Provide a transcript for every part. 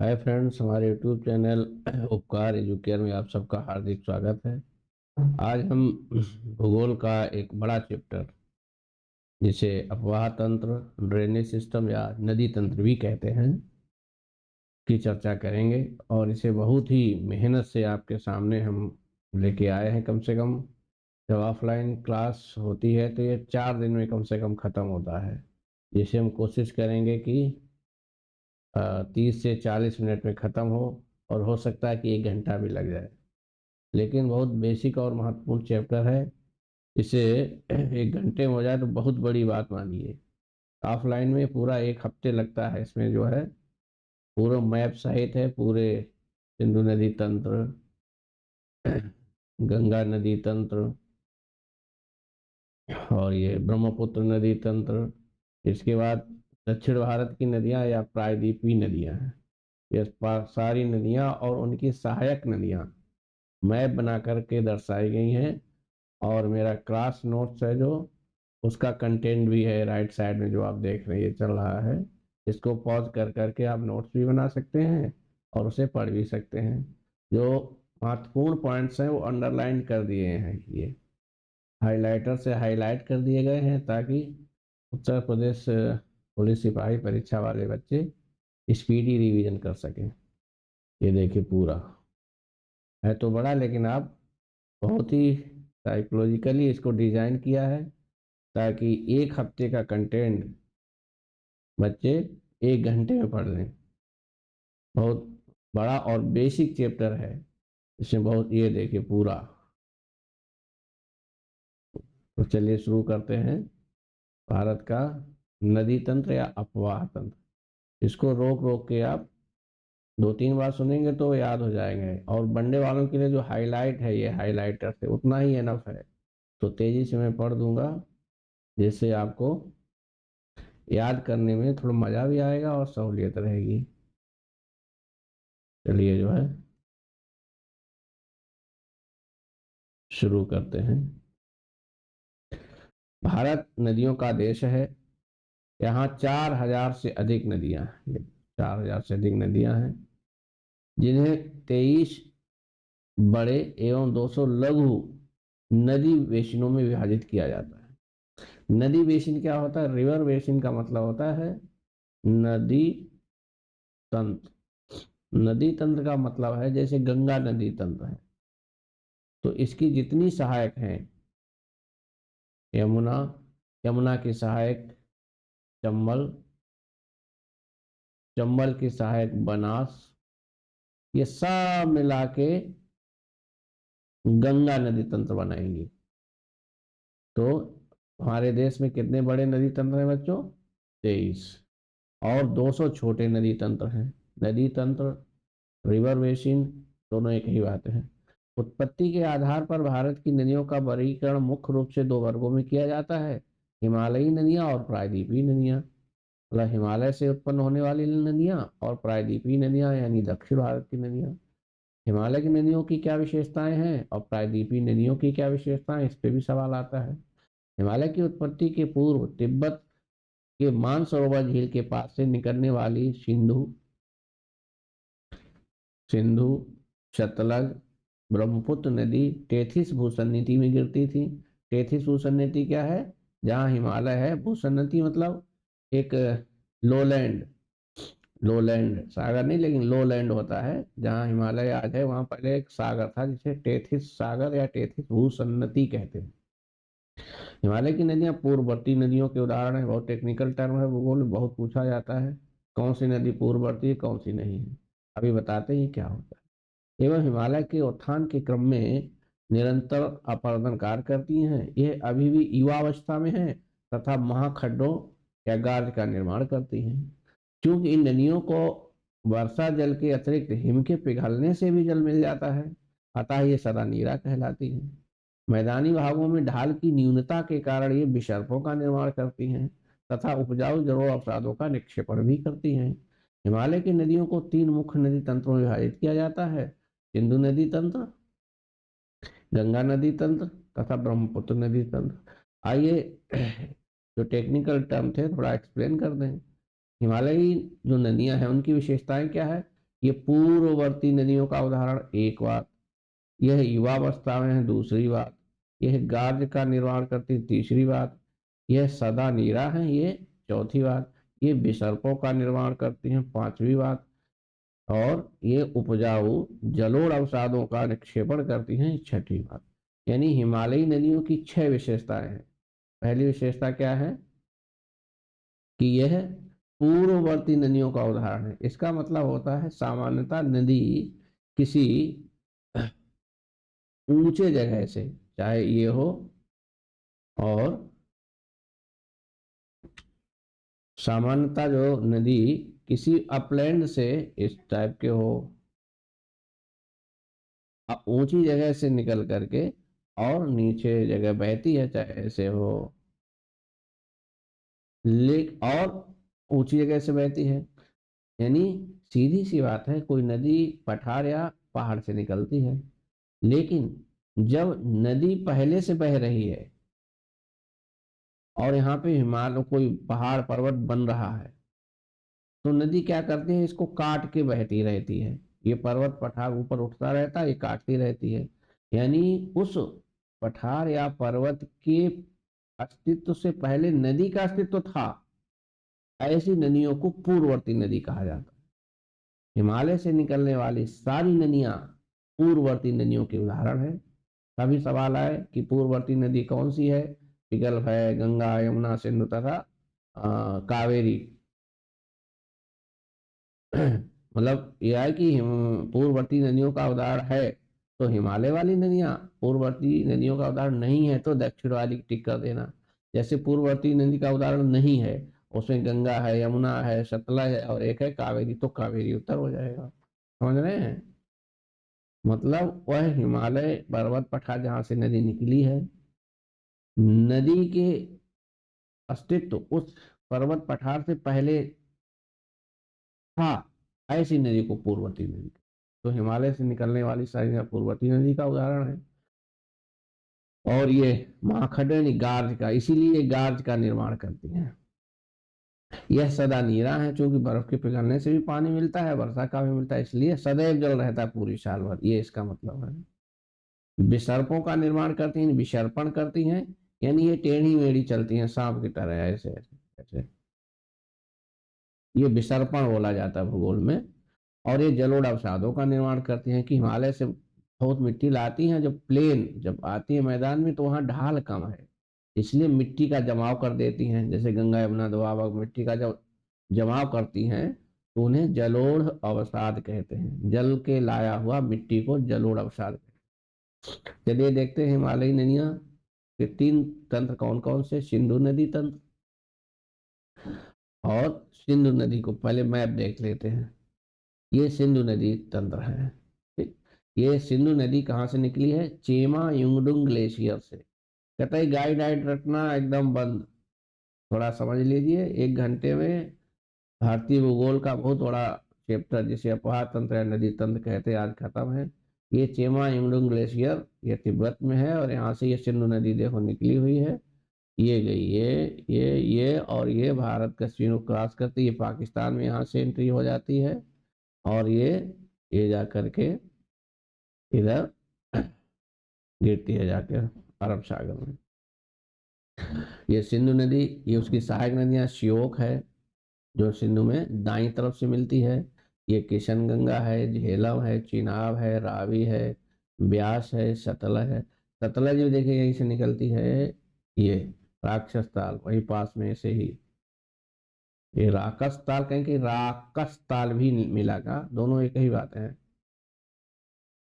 Hi friends, हमारे YouTube channel उपकार educare में आप सबका हार्दिक स्वागत है। आज हम भूगोल का एक बड़ा चैप्टर जिसे अपवाह तंत्र, ड्रेनेज सिस्टम या नदी तंत्र भी कहते हैं की चर्चा करेंगे। और इसे बहुत ही मेहनत से आपके सामने हम लेके आए हैं। कम से कम जब ऑफलाइन क्लास होती है तो ये 4 दिन में कम से कम ख़त्म होता है, जिसे हम कोशिश करेंगे कि 30 से 40 मिनट में ख़त्म हो, और हो सकता है कि 1 घंटा भी लग जाए। लेकिन बहुत बेसिक और महत्वपूर्ण चैप्टर है। इसे 1 घंटे में हो जाए तो बहुत बड़ी बात मानिए। ऑफलाइन में पूरा 1 हफ्ते लगता है। इसमें जो है पूरा मैप सहित है, पूरे सिंधु नदी तंत्र, गंगा नदी तंत्र और ये ब्रह्मपुत्र नदी तंत्र। इसके बाद दक्षिण भारत की नदियाँ या प्रायद्वीपीय नदियाँ हैं। ये सारी नदियाँ और उनकी सहायक नदियाँ मैप बना करके दर्शाई गई हैं। और मेरा क्लास नोट्स है जो, उसका कंटेंट भी है राइट साइड में जो आप देख रहे हैं, ये चल रहा है। इसको पॉज कर करके आप नोट्स भी बना सकते हैं और उसे पढ़ भी सकते हैं। जो महत्वपूर्ण पॉइंट्स हैं वो अंडरलाइन कर दिए हैं, ये हाइलाइटर से हाईलाइट कर दिए गए हैं ताकि उत्तर प्रदेश पुलिस सिपाही परीक्षा वाले बच्चे स्पीडी रिवीजन कर सकें। ये देखिए पूरा है तो बड़ा, लेकिन आप बहुत ही साइकोलॉजिकली इसको डिजाइन किया है ताकि 1 हफ्ते का कंटेंट बच्चे 1 घंटे में पढ़ लें। बहुत बड़ा और बेसिक चैप्टर है। इसमें बहुत, ये देखिए पूरा। तो चलिए शुरू करते हैं। भारत का नदी तंत्र या अपवाह तंत्र, इसको रोक रोक के आप 2-3 बार सुनेंगे तो याद हो जाएंगे। और बनने वालों के लिए जो हाईलाइट है, ये हाईलाइटर से उतना ही एनफ है। तो तेजी से मैं पढ़ दूंगा जिससे आपको याद करने में थोड़ा मज़ा भी आएगा और सहूलियत रहेगी। चलिए जो है शुरू करते हैं। भारत नदियों का देश है। यहाँ 4,000 से अधिक नदियां हैं। 4,000 से अधिक नदियां हैं, जिन्हें 23 बड़े एवं 200 लघु नदी बेसिनों में विभाजित किया जाता है। नदी बेसिन क्या होता है? रिवर बेसिन का मतलब होता है नदी तंत्र। नदी तंत्र का मतलब है जैसे गंगा नदी तंत्र है, तो इसकी जितनी सहायक हैं, यमुना, यमुना की सहायक चंबल, चंबल की सहायक बनास, ये सब मिला के गंगा नदी तंत्र बनाएंगी। तो हमारे देश में कितने बड़े नदी तंत्र हैं बच्चों? 23। और 200 छोटे नदी तंत्र हैं। नदी तंत्र, रिवर बेसिन, दोनों एक ही बात है। उत्पत्ति के आधार पर भारत की नदियों का वर्गीकरण मुख्य रूप से 2 वर्गों में किया जाता है: हिमालयी नदियां और प्रायद्वीपीय नदियां। मतलब हिमालय से उत्पन्न होने वाली नदियां और प्रायद्वीपीय नदियां यानी दक्षिण भारत की नदियां। हिमालय की नदियों की क्या विशेषताएं हैं और प्रायद्वीपीय नदियों की क्या विशेषताएं, इस पे भी सवाल आता है। हिमालय की उत्पत्ति के पूर्व तिब्बत के मानसरोवर झील के पास से निकलने वाली सिंधु सिंधु सतलज, ब्रह्मपुत्र नदी टेथिस भूसन्निधि में गिरती थी। टेथिस भूसन्निधि क्या है? जहाँ हिमालय है, भूसन्निधि मतलब एक लोलैंड, लोलैंड सागर नहीं, लेकिन लोलैंड होता है। जहाँ हिमालय आज है वहाँ पहले एक सागर था जिसे टेथिस सागर या टेथिस भूसन्नति कहते हैं। हिमालय की नदियां पूर्ववर्ती नदियों के उदाहरण है। बहुत टेक्निकल टर्म है, भूगोल में बहुत पूछा जाता है कौन सी नदी पूर्ववर्ती है, कौन सी नहीं है। अभी बताते ही क्या होता है। एवं हिमालय के उत्थान के क्रम में निरंतर अपरदन कार्य करती हैं। यह अभी भी युवावस्था में है तथा महाखड्डों या गार्ज का निर्माण करती हैं। क्योंकि इन नदियों को वर्षा जल के अतिरिक्त हिम के पिघलने से भी जल मिल जाता है, अतः ये सदा नीरा कहलाती है। मैदानी भागों में ढाल की न्यूनता के कारण ये विसर्पों का निर्माण करती हैं तथा उपजाऊ जड़ों अवसादों का निक्षेपण भी करती हैं। हिमालय की नदियों को 3 मुख्य नदी तंत्रों में विभाजित किया जाता है: सिंधु नदी तंत्र, गंगा नदी तंत्र तथा ब्रह्मपुत्र नदी तंत्र। आइए जो टेक्निकल टर्म थे थोड़ा एक्सप्लेन कर दें। हिमालयी जो नदियां हैं उनकी विशेषताएं क्या है? ये पूर्ववर्ती नदियों का उदाहरण एक बात, यह युवावस्था में है दूसरी बात, यह गार्ज का निर्माण करती तीसरी बात, यह सदा नीरा है ये चौथी बात, ये विसर्पों का निर्माण करती हैं पांचवी बात, और ये उपजाऊ जलोढ़ अवसादों का निक्षेपण करती हैं छठी बात। यानी हिमालयी नदियों की 6 विशेषताएं हैं। पहली विशेषता क्या है कि यह पूर्ववर्ती नदियों का उदाहरण है। इसका मतलब होता है सामान्यतः नदी किसी ऊंचे जगह से, चाहे ये हो, और सामान्यतः जो नदी किसी अपलैंड से इस टाइप के हो, ऊंची जगह से निकल करके और नीचे जगह बहती है, चाहे ऐसे हो, और ऊंची जगह से बहती है। यानी सीधी सी बात है, कोई नदी पठार या पहाड़ से निकलती है, लेकिन जब नदी पहले से बह रही है और यहाँ पे हिमालय कोई पहाड़ पर्वत बन रहा है, तो नदी क्या करती है, इसको काट के बहती रहती है। ये पर्वत पठार ऊपर उठता रहता है, ये काटती रहती है। यानी उस पठार या पर्वत के अस्तित्व से पहले नदी का अस्तित्व था। ऐसी नदियों को पूर्ववर्ती नदी कहा जाता है। हिमालय से निकलने वाली सारी नदियां पूर्ववर्ती नदियों के उदाहरण है। तभी सवाल आए कि पूर्ववर्ती नदी कौन सी है, विकल्प है गंगा, यमुना, सिंधु तथा कावेरी। मतलब यह है कि पूर्ववर्ती नदियों का उदाहरण है तो हिमालय वाली नदियां, पूर्ववर्ती नदियों का उदाहरण नहीं है तो दक्षिण वाली टिक कर देना। जैसे पूर्ववर्ती नदी का उदाहरण नहीं है, उसमें गंगा है, यमुना है, सतलज है और एक है कावेरी, तो कावेरी उत्तर हो जाएगा। समझ रहे हैं? मतलब वह हिमालय पर्वत पठार जहां से नदी निकली है, नदी के अस्तित्व उस पर्वत पठार से पहले था, ऐसी नदी को पूर्ववर्ती नदी। तो हिमालय से निकलने वाली सारी पूर्ववर्ती नदी का उदाहरण है। और ये महाखंडनी गार्ज का, इसीलिए गार्ज का निर्माण करती हैं। यह सदा नीरा है, क्योंकि बर्फ के पिघलने से भी पानी मिलता है, वर्षा का भी मिलता है, इसलिए सदैव जल रहता है पूरी साल भर, ये इसका मतलब है। विसर्पों का निर्माण करती हैं, विसर्पण करती हैं, यानी ये टेढ़ी मेढ़ी चलती हैं सांप की तरह, ऐसे ऐसे ऐसे, ये विसर्पण बोला जाता है भूगोल में। और ये जलोढ़ अवसादों का निर्माण करती हैं कि हिमालय से बहुत मिट्टी लाती हैं, जब प्लेन जब आती है मैदान में तो वहाँ ढाल कम है, इसलिए मिट्टी का जमाव कर देती हैं। जैसे गंगा यमुना दोआब मिट्टी का जब जमाव करती हैं तो उन्हें जलोढ़ अवसाद कहते हैं। जल के लाया हुआ मिट्टी को जलोढ़ अवसाद। चलिए देखते हैं हिमालयी नदियां के 3 तंत्र कौन कौन से। सिंधु नदी तंत्र, और सिंधु नदी को पहले मैप देख लेते हैं। ये सिंधु नदी तंत्र है। ठीक, ये सिंधु नदी कहाँ से निकली है, चेमा युंगडुंग ग्लेशियर से। कतई गाइड वाइड रखना एकदम बंद, थोड़ा समझ लीजिए। 1 घंटे में भारतीय भूगोल का बहुत बड़ा चैप्टर, जिसे अपवाह तंत्र या नदी तंत्र कहते हैं, आज खत्म है। ये चेमा युंगडुंग ग्लेशियर ये तिब्बत में है, और यहाँ से ये सिंधु नदी देखो निकली हुई है, ये गई, ये और ये भारत का सीमा क्रॉस करती, ये पाकिस्तान में यहाँ से एंट्री हो जाती है, और ये जा करके इधर गिरती है जाकर अरब सागर में। ये सिंधु नदी, ये उसकी सहायक नदियां श्योक है जो सिंधु में दाईं तरफ से मिलती है, ये किशन गंगा है, झेलम है, चिनाब है, रावी है, ब्यास है, सतलज है। सतलज भी देखिए यहीं से निकलती है, ये राक्षस ताल वही पास में से ही। ये राकस ताल कहें कि राकस ताल भी मिला का, दोनों एक ही बात है।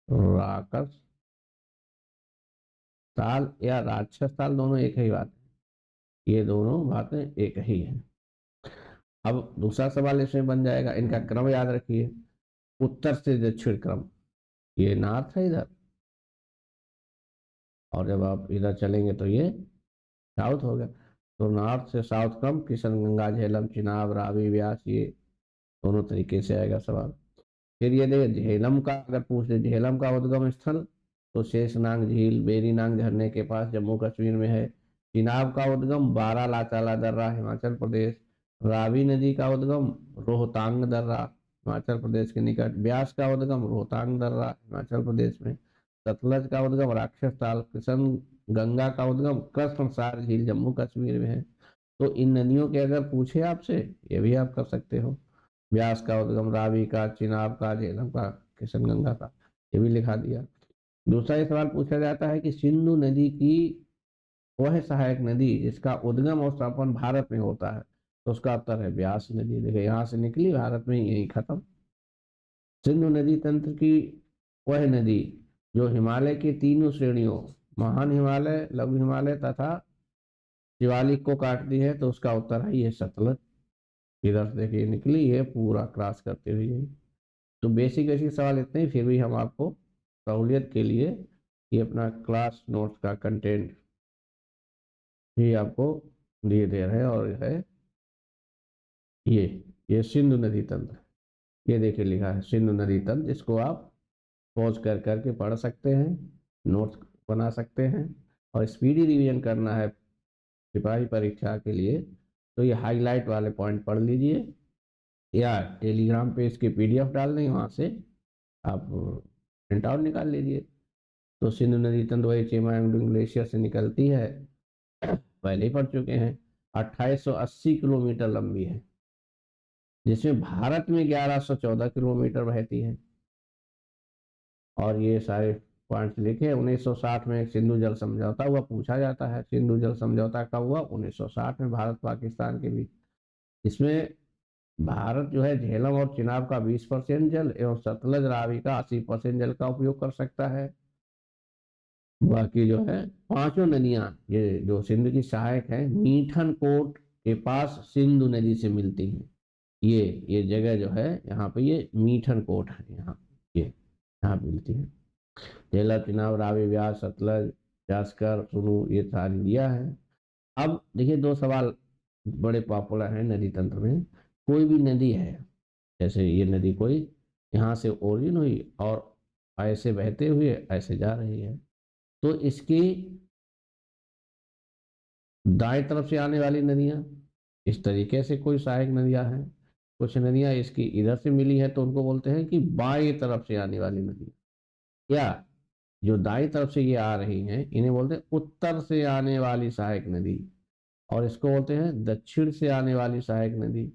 राकस ताल या राक्षस ताल दोनों एक ही बात है, ये दोनों बातें एक ही है। अब दूसरा सवाल इसमें बन जाएगा, इनका क्रम याद रखिए, उत्तर से दक्षिण क्रम, ये नॉर्थ है इधर, और जब आप इधर चलेंगे तो ये साउथ हो गया। तो नॉर्थ से साउथ क्रम, किशन गंगा, झेलम, चिनाब, रावी, व्यास, ये दोनों तरीके से आएगा सवाल। फिर ये देखिए झेलम का अगर पूछ ले, झेलम का उद्गम स्थल तो शेषनाग झील बेरीनाग झरने के पास जम्मू कश्मीर में है। चिनाब का उद्गम बारालाचाला दर्रा हिमाचल प्रदेश। रावी नदी का उद्गम रोहतांग दर्रा हिमाचल प्रदेश के निकट। ब्यास का उद्गम रोहतांग दर्रा हिमाचल प्रदेश में। सतलज का उद्गम राक्षस ताल किशन। गंगा का उद्गम कृष्णसार झील जम्मू कश्मीर में है। तो इन नदियों के अगर पूछे आपसे, ये भी आप कर सकते हो। ब्यास का उद्गम रावी का, चिनाब का, झेलम का, किशन गंगा का, ये भी लिखा दिया। दूसरा ये सवाल पूछा जाता है कि सिंधु नदी की वह सहायक नदी जिसका उद्गम और संपन्न भारत में होता है, तो उसका उत्तर है ब्यास नदी। देखिए यहाँ से निकली, भारत में यही खत्म। सिंधु नदी तंत्र की वह नदी जो हिमालय के तीनों श्रेणियों महान हिमालय, लघु हिमालय तथा शिवालिक को काटती है, तो उसका उत्तर है ये सतलज। इधर से देखिए निकली है पूरा क्रॉस करते हुए। तो बेसिक बेसिक सवाल इतने ही, फिर भी हम आपको सहूलियत के लिए ये अपना क्लास नोट्स का कंटेंट भी आपको दिए दे रहे हैं। और है ये सिंधु नदी तंत्र, ये देखिए लिखा है सिंधु नदी तंत्र, जिसको आप पॉज कर करके पढ़ सकते हैं, नोट्स बना सकते हैं। और स्पीडी रिवीजन करना है सिपाही परीक्षा के लिए, तो ये हाईलाइट वाले पॉइंट पढ़ लीजिए, या टेलीग्राम पे इसके पीडीएफ डाल देंगे, वहाँ से आप प्रिंट आउट निकाल लीजिए। तो सिंधु नदी तंत्र वही चेमांगडू ग्लेशियर से निकलती है, पहले ही पढ़ चुके हैं। 2880 किलोमीटर लंबी है, जिसमें भारत में 1114 किलोमीटर बहती है। और ये सारे पॉइंट्स लिखे। 1960 में एक सिंधु जल समझौता हुआ, पूछा जाता है सिंधु जल समझौता कब हुआ? 1960 में, भारत पाकिस्तान के बीच। इसमें भारत जो है झेलम और चिनाब का 20% जल एवं सतलज रावी का 80% जल का उपयोग कर सकता है। बाकी जो है पांचों नदियां, ये जो सिंधु की सहायक है, मीठन कोट के पास सिंधु नदी से मिलती हैं। ये जगह जो है यहाँ पे, ये मीठन कोट है, यहाँ मिलती है। झेलम, चिनाब, रावी, ब्यास, सतलज, जास्कर, सुनू, ये सारी दिया है। अब देखिए दो सवाल बड़े पॉपुलर हैं नदी तंत्र में। कोई भी नदी है, जैसे ये नदी कोई यहाँ से ओरिजिन हुई और ऐसे बहते हुए ऐसे जा रही है, तो इसकी दाएं तरफ से आने वाली नदियां, इस तरीके से कोई सहायक नदियां हैं। कुछ नदियां इसकी इधर से मिली है, तो उनको बोलते हैं कि बाएं तरफ से आने वाली नदी। या जो दाएं तरफ से ये आ रही हैं, इन्हें बोलते हैं उत्तर से आने वाली सहायक नदी, और इसको बोलते हैं दक्षिण से आने वाली सहायक नदी।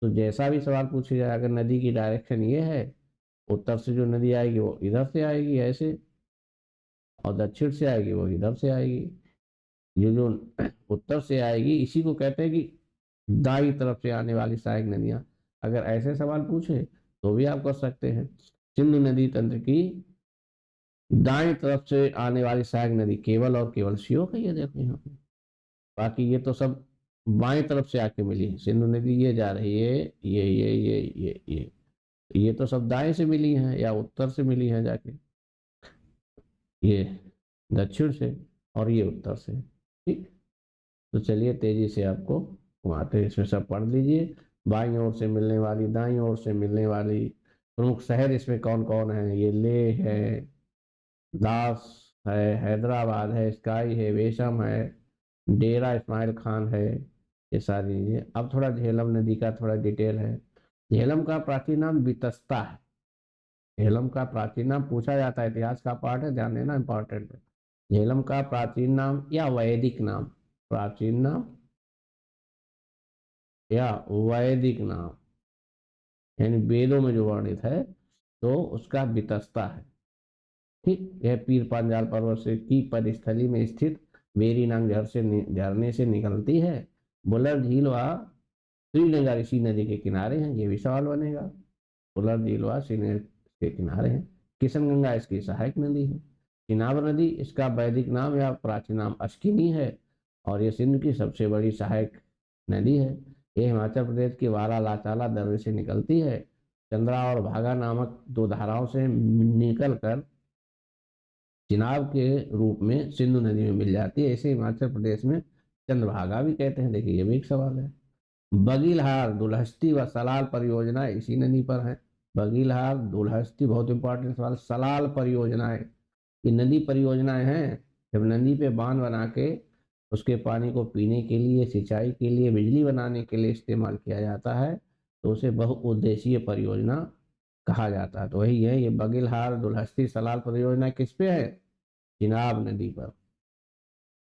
तो जैसा भी सवाल पूछा जाए, अगर नदी की डायरेक्शन ये है, उत्तर से जो नदी आएगी वो इधर से आएगी ऐसे, और दक्षिण से आएगी वो इधर से आएगी। ये जो उत्तर से आएगी, इसी को कहते हैं कि दाई तरफ से आने वाली सहायक नदियां। अगर ऐसे सवाल पूछे तो भी आप कर सकते हैं। सिंधु नदी तंत्र की दाएं तरफ से आने वाली सहायक नदी केवल और केवल श्योक है, ये देखो यहाँ पे। बाकी ये तो सब बाएं तरफ से आके मिली है। सिंधु नदी ये जा रही है, ये तो सब दाएं से मिली है या उत्तर से मिली है जाके, ये दक्षिण से और ये उत्तर से। ठीक, तो चलिए तेजी से आपको घुमाते हैं, इसमें सब पढ़ लीजिए। बाईं ओर से मिलने वाली, दाईं ओर से मिलने वाली प्रमुख शहर इसमें कौन कौन है? ये लेह है, दास है, हैदराबाद है, स्काई है, वेशम है, डेरा इस्माइल खान है, ये सारी चीजें। अब थोड़ा झेलम नदी का थोड़ा डिटेल है। झेलम का प्राचीन नाम बितस्ता है। झेलम का प्राचीन नाम पूछा जाता है, इतिहास का पार्ट है, ध्यान देना, इंपॉर्टेंट है। झेलम का प्राचीन नाम या वैदिक नाम, प्राचीन नाम या वैदिक नाम, यानी वेदों में जो वर्णित है, तो उसका बितस्ता है। ठीक, यह पीर पांजाल पर्वत से की परिस्थली में स्थित वेरीनांग झरने से निकलती है। बुलर झील व श्रीगंगा ऋषि नदी के किनारे हैं, ये भी सवाल बनेगा। बुलर झील व श्रीगंगा के किनारे हैं। किशन गंगा इसकी सहायक नदी है। चिनाब नदी इसका वैदिक नाम या प्राचीन नाम अश्किनी है, और ये सिंध की सबसे बड़ी सहायक नदी है। ये हिमाचल प्रदेश के वारा लाचाला दर्रे से निकलती है। चंद्रा और भागा नामक दो धाराओं से निकलकर चिनाब के रूप में सिंधु नदी में मिल जाती है। ऐसे हिमाचल प्रदेश में चंद्रभागा भी कहते हैं। देखिए ये भी एक सवाल है। बगीलहार, दुलहस्ती व सलाल परियोजना इसी नदी पर है। बगीलहार, दुलहस्ती, बहुत इंपॉर्टेंट सवाल। सलाल परियोजनाएं, ये नदी परियोजनाएं हैं। जब नदी पे बांध बना के उसके पानी को पीने के लिए, सिंचाई के लिए, बिजली बनाने के लिए इस्तेमाल किया जाता है, तो उसे बहुउद्देशीय परियोजना कहा जाता है। तो वही है, ये बगिलहार दुलहस्ती सलाल परियोजना किस पे है? चिनाब नदी पर।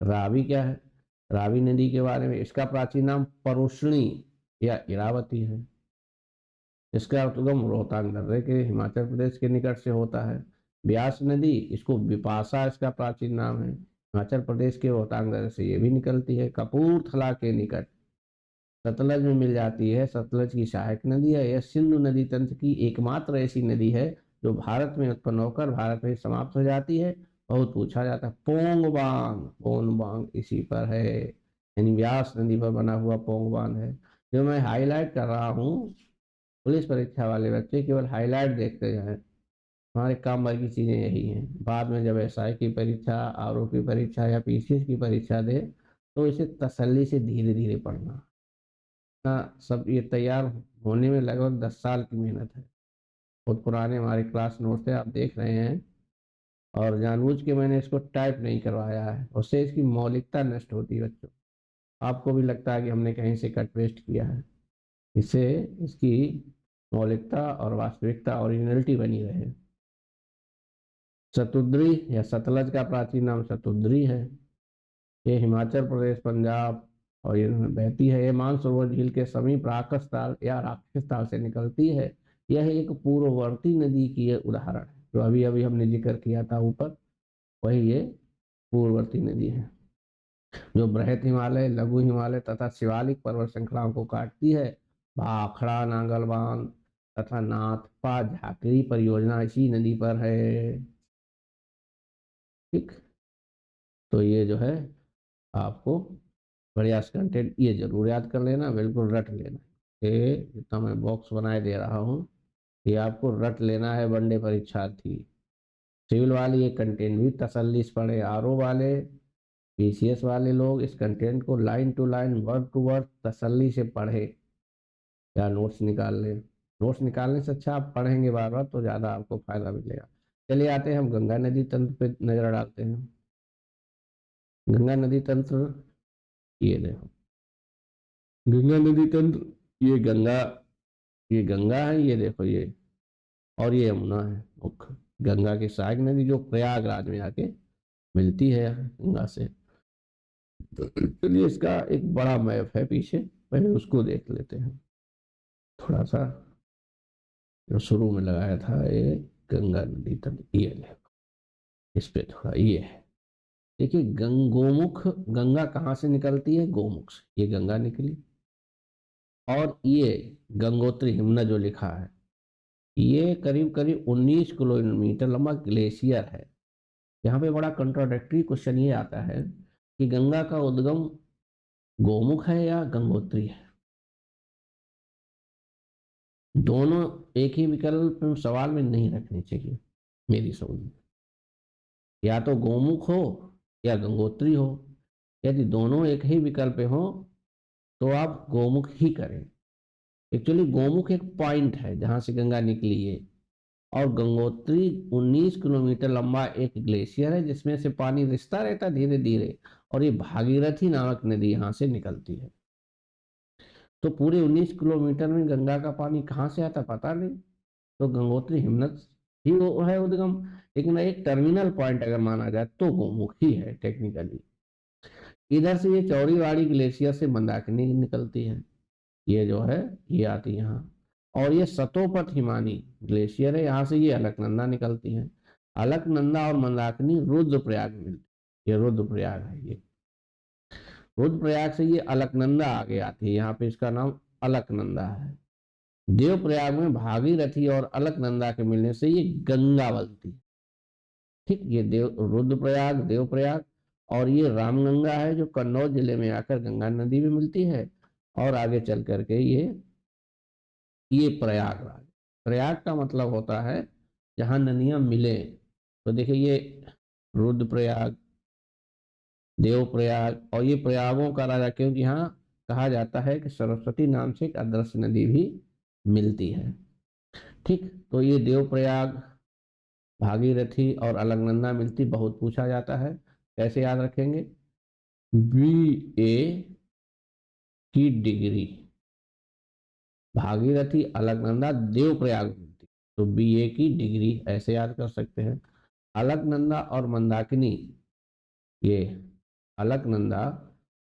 रावी क्या है? रावी नदी के बारे में, इसका प्राचीन नाम परुष्णी या इरावती है। इसका उद्गम रोहतांग दर्रे के हिमाचल प्रदेश के निकट से होता है। ब्यास नदी, इसको बिपाशा इसका प्राचीन नाम है, हिमाचल प्रदेश के रोहतांग दर्रे से ये भी निकलती है। कपूरथला के निकट सतलज में मिल जाती है। सतलज की सहायक नदी है। यह सिंधु नदी तंत्र की एकमात्र ऐसी नदी है जो भारत में उत्पन्न होकर भारत में समाप्त हो जाती है। बहुत पूछा जाता है। पोंग बांग, पोंग बांग इसी पर है, यानी व्यास नदी पर बना हुआ पोंग बांध है। जो मैं हाईलाइट कर रहा हूँ, पुलिस परीक्षा वाले बच्चे केवल हाईलाइट देखते जाएं। हमारे काम भर की चीजें यही हैं। बाद में जब एसआई की परीक्षा, आरओ की परीक्षा या पीसीएस की परीक्षा दे, तो इसे तसल्ली से धीरे धीरे पढ़ना। सब ये तैयार होने में लगभग 10 साल की मेहनत है। बहुत पुराने हमारे क्लास नोट्स है, आप देख रहे हैं, और जानबूझ के मैंने इसको टाइप नहीं करवाया है, उससे इसकी मौलिकता नष्ट होती है बच्चों। आपको भी लगता है कि हमने कहीं से कट पेस्ट किया है, इससे इसकी मौलिकता और वास्तविकता ओरिजिनलिटी बनी रहे। शतुद्री या सतलज का प्राचीन नाम शतुद्री है। ये हिमाचल प्रदेश, पंजाब और ये बहती है। ये मानसरोवर झील के समीप राकस ताल या राक्षस ताल से निकलती है। यह एक पूर्ववर्ती नदी की उदाहरण है, जो अभी अभी हमने जिक्र किया था ऊपर, वही ये पूर्ववर्ती नदी है, जो बृहत हिमालय, लघु हिमालय तथा शिवालिक पर्वत श्रृंखलाओं को काटती है। भाखड़ा नांगलबान तथा नाथपा झाकरी परियोजना इसी नदी पर है। ठीक, तो ये जो है आपको बढ़िया कंटेंट ये जरूर याद कर लेना, बिल्कुल रट लेना। ये जितना मैं बॉक्स बनाए दे रहा हूँ, ये आपको रट लेना है। वनडे परीक्षार्थी सिविल वाले ये कंटेंट भी तसल्ली से पढ़े, आरओ वाले, पीसीएस वाले लोग इस कंटेंट को line to line, word to word तसल्ली से पढ़े या नोट्स निकाल लें। नोट्स निकालने से अच्छा आप पढ़ेंगे बार बार तो ज़्यादा आपको फायदा मिलेगा। चलिए आते हैं, हम गंगा नदी तंत्र पे नजर डालते हैं। गंगा नदी तंत्र, ये देखो गंगा नदी तंत्र, ये गंगा, ये गंगा है, ये देखो ये, और ये यमुना है मुख्य। गंगा की सहायक नदी जो प्रयागराज में आके मिलती है गंगा से। तो चलिए इसका एक बड़ा मैप है पीछे, पहले उसको देख लेते हैं थोड़ा सा, जो शुरू में लगाया था ये गंगा नदी तंत्र, ये देखो इस पे थोड़ा ये है। देखिए गोमुख, गंगा कहाँ से निकलती है? गोमुख से ये गंगा निकली। और ये गंगोत्री हिमना जो लिखा है, ये करीब करीब 19 किलोमीटर लंबा ग्लेशियर है। यहाँ पे बड़ा कंट्राडिक्टरी क्वेश्चन ये आता है कि गंगा का उद्गम गोमुख है या गंगोत्री है। दोनों एक ही विकल्प सवाल में नहीं रखने चाहिए मेरी समझ में। या तो गोमुख हो या गंगोत्री हो। यदि दोनों एक ही विकल्प हो तो आप गोमुख ही करें। एक्चुअली गोमुख एक पॉइंट है जहां से गंगा निकली है, और गंगोत्री 19 किलोमीटर लंबा एक ग्लेशियर है जिसमें से पानी रिसता रहता धीरे धीरे, और ये भागीरथी नामक नदी यहाँ से निकलती है। तो पूरे 19 किलोमीटर में गंगा का पानी कहाँ से आता पता नहीं, तो गंगोत्री हिमनद ही वो है उद्गम। लेकिन एक टर्मिनल पॉइंट अगर माना जाए तो गोमुख ही है टेक्निकली। इधर से ये चौड़ीवाड़ी ग्लेशियर से मंदाकिनी निकलती है, ये जो है ये आती है यहाँ। और ये सतोपथ हिमानी ग्लेशियर है, यहाँ से ये अलकनंदा निकलती है। अलकनंदा और मंदाकिनी रुद्रप्रयाग में मिलती है, ये रुद्रप्रयाग है। ये रुद्रप्रयाग से ये अलकनंदा आगे आती है, यहाँ पे इसका नाम अलकनंदा है। देवप्रयाग में भागीरथी और अलकनंदा के मिलने से ये गंगा बनती है। ठीक, ये रुद्रप्रयाग, देवप्रयाग, और ये रामगंगा है जो कन्नौज जिले में आकर गंगा नदी में मिलती है, और आगे चल करके ये प्रयागराज। प्रयाग का मतलब होता है जहां नदियां मिले। तो देखिए ये रुद्रप्रयाग, देवप्रयाग, और ये प्रयागों का राजा, क्योंकि यहाँ कहा जाता है कि सरस्वती नाम से एक अदृश्य नदी भी मिलती है। ठीक, तो ये देवप्रयाग, भागीरथी और अलकनंदा मिलती, बहुत पूछा जाता है, कैसे याद रखेंगे? बी ए की डिग्री भागीरथी, अलकनंदा, देवप्रयाग मिलती। तो बीए की डिग्री ऐसे याद कर सकते हैं। अलकनंदा और मंदाकिनी, ये अलकनंदा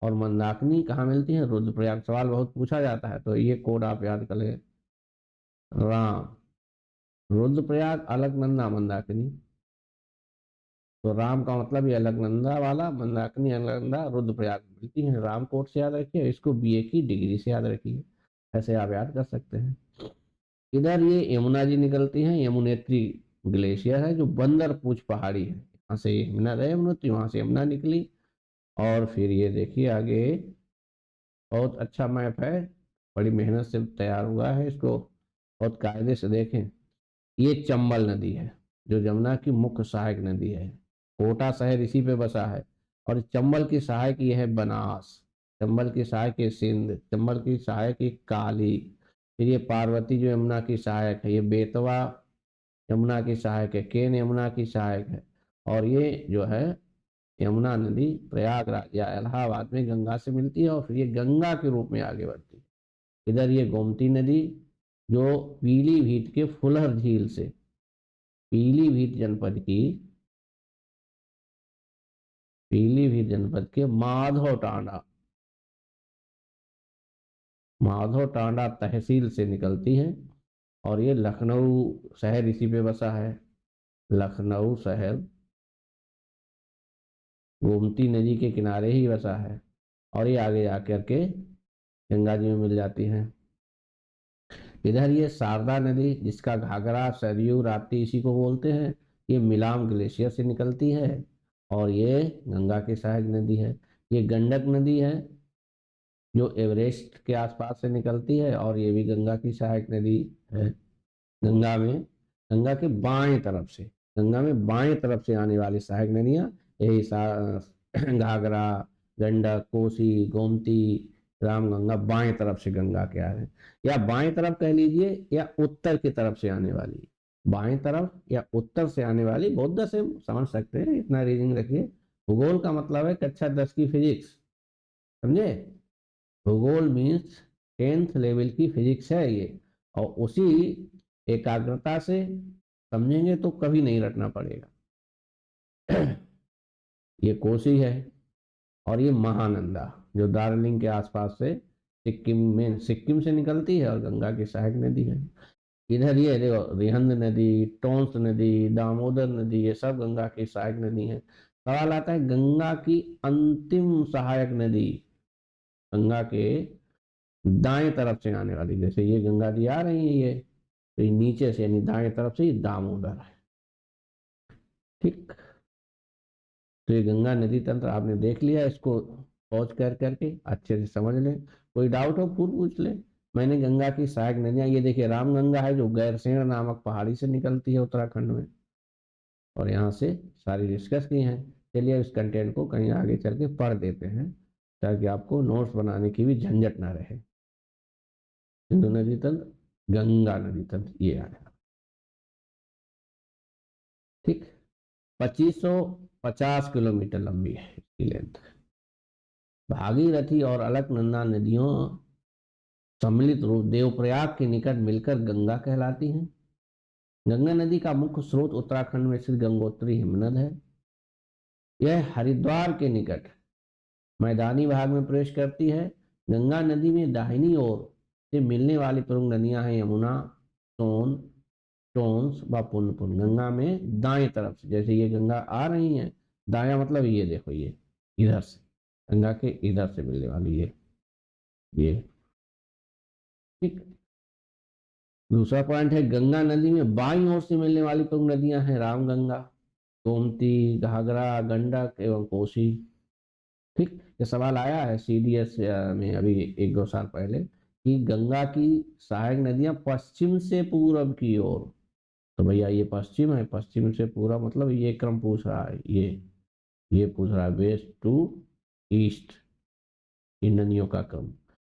और मंदाकिनी कहाँ मिलती है? रुद्रप्रयाग। सवाल बहुत पूछा जाता है, तो ये कोड आप याद कर ले। राम, रुद्रप्रयाग, अलकनंदा, मंदाकिनी। तो राम का मतलब ये अलकनंदा वाला, मंदाकिनी अलकनंदा, रुद्रप्रयाग मिलती है। राम कोट से याद रखिए, इसको बीए की डिग्री से याद रखिए, ऐसे आप याद कर सकते हैं। इधर ये यमुना जी निकलती हैं। यमुनेत्री ग्लेशियर है जो बंदर पूछ पहाड़ी है, यहाँ से यमुना है, यमुनोत्री, वहां से यमुना निकली। और फिर ये देखिए आगे, बहुत अच्छा मैप है, बड़ी मेहनत से तैयार हुआ है, इसको बहुत कायदे से देखें। ये चंबल नदी है जो जमुना की मुख्य सहायक नदी है। कोटा शहर इसी पे बसा है। और चंबल की सहायक ये है बनास, चंबल की सहायक है सिंध, चंबल की सहायक है काली। फिर ये पार्वती जो यमुना की सहायक है, ये बेतवा यमुना की सहायक है, केन यमुना की सहायक है। और ये जो है यमुना नदी प्रयागराज या इलाहाबाद में गंगा से मिलती है, और फिर ये गंगा के रूप में आगे बढ़ती है। इधर ये गोमती नदी जो पीलीभीत के फुलहर झील से, पीलीभीत जनपद की, पीलीभीत जनपद के माधव टांडा तहसील से निकलती है। और ये लखनऊ शहर इसी पे बसा है। लखनऊ शहर गोमती नदी के किनारे ही बसा है। और ये आगे जाकर के गंगा जी में मिल जाती है। इधर ये शारदा नदी जिसका घाघरा, सरयू, राप्ती इसी को बोलते हैं, ये मिलाम ग्लेशियर से निकलती है और ये गंगा की सहायक नदी है। ये गंडक नदी है जो एवरेस्ट के आसपास से निकलती है और ये भी गंगा की सहायक नदी है। गंगा में, गंगा के बाएं तरफ से, गंगा में बाएं तरफ से आने वाली सहायक नदियां यही घाघरा, गंडक, कोसी, गोमती, रामगंगा बाएं तरफ से गंगा के आ रहे हैं। या बाएं तरफ कह लीजिए, या उत्तर की तरफ से आने वाली, बाएं तरफ या उत्तर से आने वाली, बहुत से समझ सकते हैं, इतना रीडिंग रखिए। भूगोल का मतलब है कक्षा 10 की फिजिक्स, समझे? भूगोल मीन्स 10th लेवल की फिजिक्स है ये। और उसी एकाग्रता से समझेंगे तो कभी नहीं रटना पड़ेगा। ये कोसी है और ये महानंदा जो दार्जिलिंग के आसपास से सिक्किम से निकलती है और गंगा की सहायक नदी है। इधर ये देखो रिहंद नदी, टोंस नदी, दामोदर नदी, ये सब गंगा की सहायक नदी है। सवाल आता है गंगा की अंतिम सहायक नदी, गंगा के दाएं तरफ से आने वाली, जैसे ये गंगा जी आ रही है, ये तो ये नीचे से यानी दाएं तरफ से ये दामोदर है। ठीक, तो ये गंगा नदी तंत्र आपने देख लिया, इसको पहुंच कर करके अच्छे से समझ लें। कोई डाउट हो पूछ ले। मैंने गंगा की सहायक नदियां, ये देखिए रामगंगा है जो गैरसेन नामक पहाड़ी से निकलती है उत्तराखंड में, और यहाँ से सारी डिस्कस की हैं। चलिए इस कंटेंट को कहीं आगे चल के पढ़ देते हैं ताकि आपको नोट्स बनाने की भी झंझट ना रहे। सिंधु नदी तंत्र, गंगा नदी तंत्र, ये आया। ठीक, 2550 किलोमीटर लंबी है इसकी लेंथ। भागीरथी और अलकनंदा नदियों सम्मिलित रूप देवप्रयाग के निकट मिलकर गंगा कहलाती हैं। गंगा नदी का मुख्य स्रोत उत्तराखंड में स्थित गंगोत्री हिमनद है। यह हरिद्वार के निकट मैदानी भाग में प्रवेश करती है। गंगा नदी में दाहिनी ओर से मिलने वाली प्रमुख नदियां हैं यमुना, सोन, टोंस व पुनपुन। गंगा में दाएं तरफ से, जैसे ये गंगा आ रही है, दाया मतलब ये देखो, ये इधर से, गंगा के इधर से मिलने वाली ये। ठीक, दूसरा पॉइंट है गंगा नदी में बाईं ओर से मिलने वाली प्रमुख नदियां हैं रामगंगा, गोमती, घाघरा, गंडक एवं कोसी। ठीक, ये सवाल आया है सीडीएस में अभी 1-2 साल पहले कि गंगा की सहायक नदियां पश्चिम से पूर्व की ओर। तो भैया ये पश्चिम है, पश्चिम से पूरा मतलब ये क्रम पूछ रहा है, ये पूछ रहा है वेस्ट टू ईस्ट, इन नदियों का क्रम।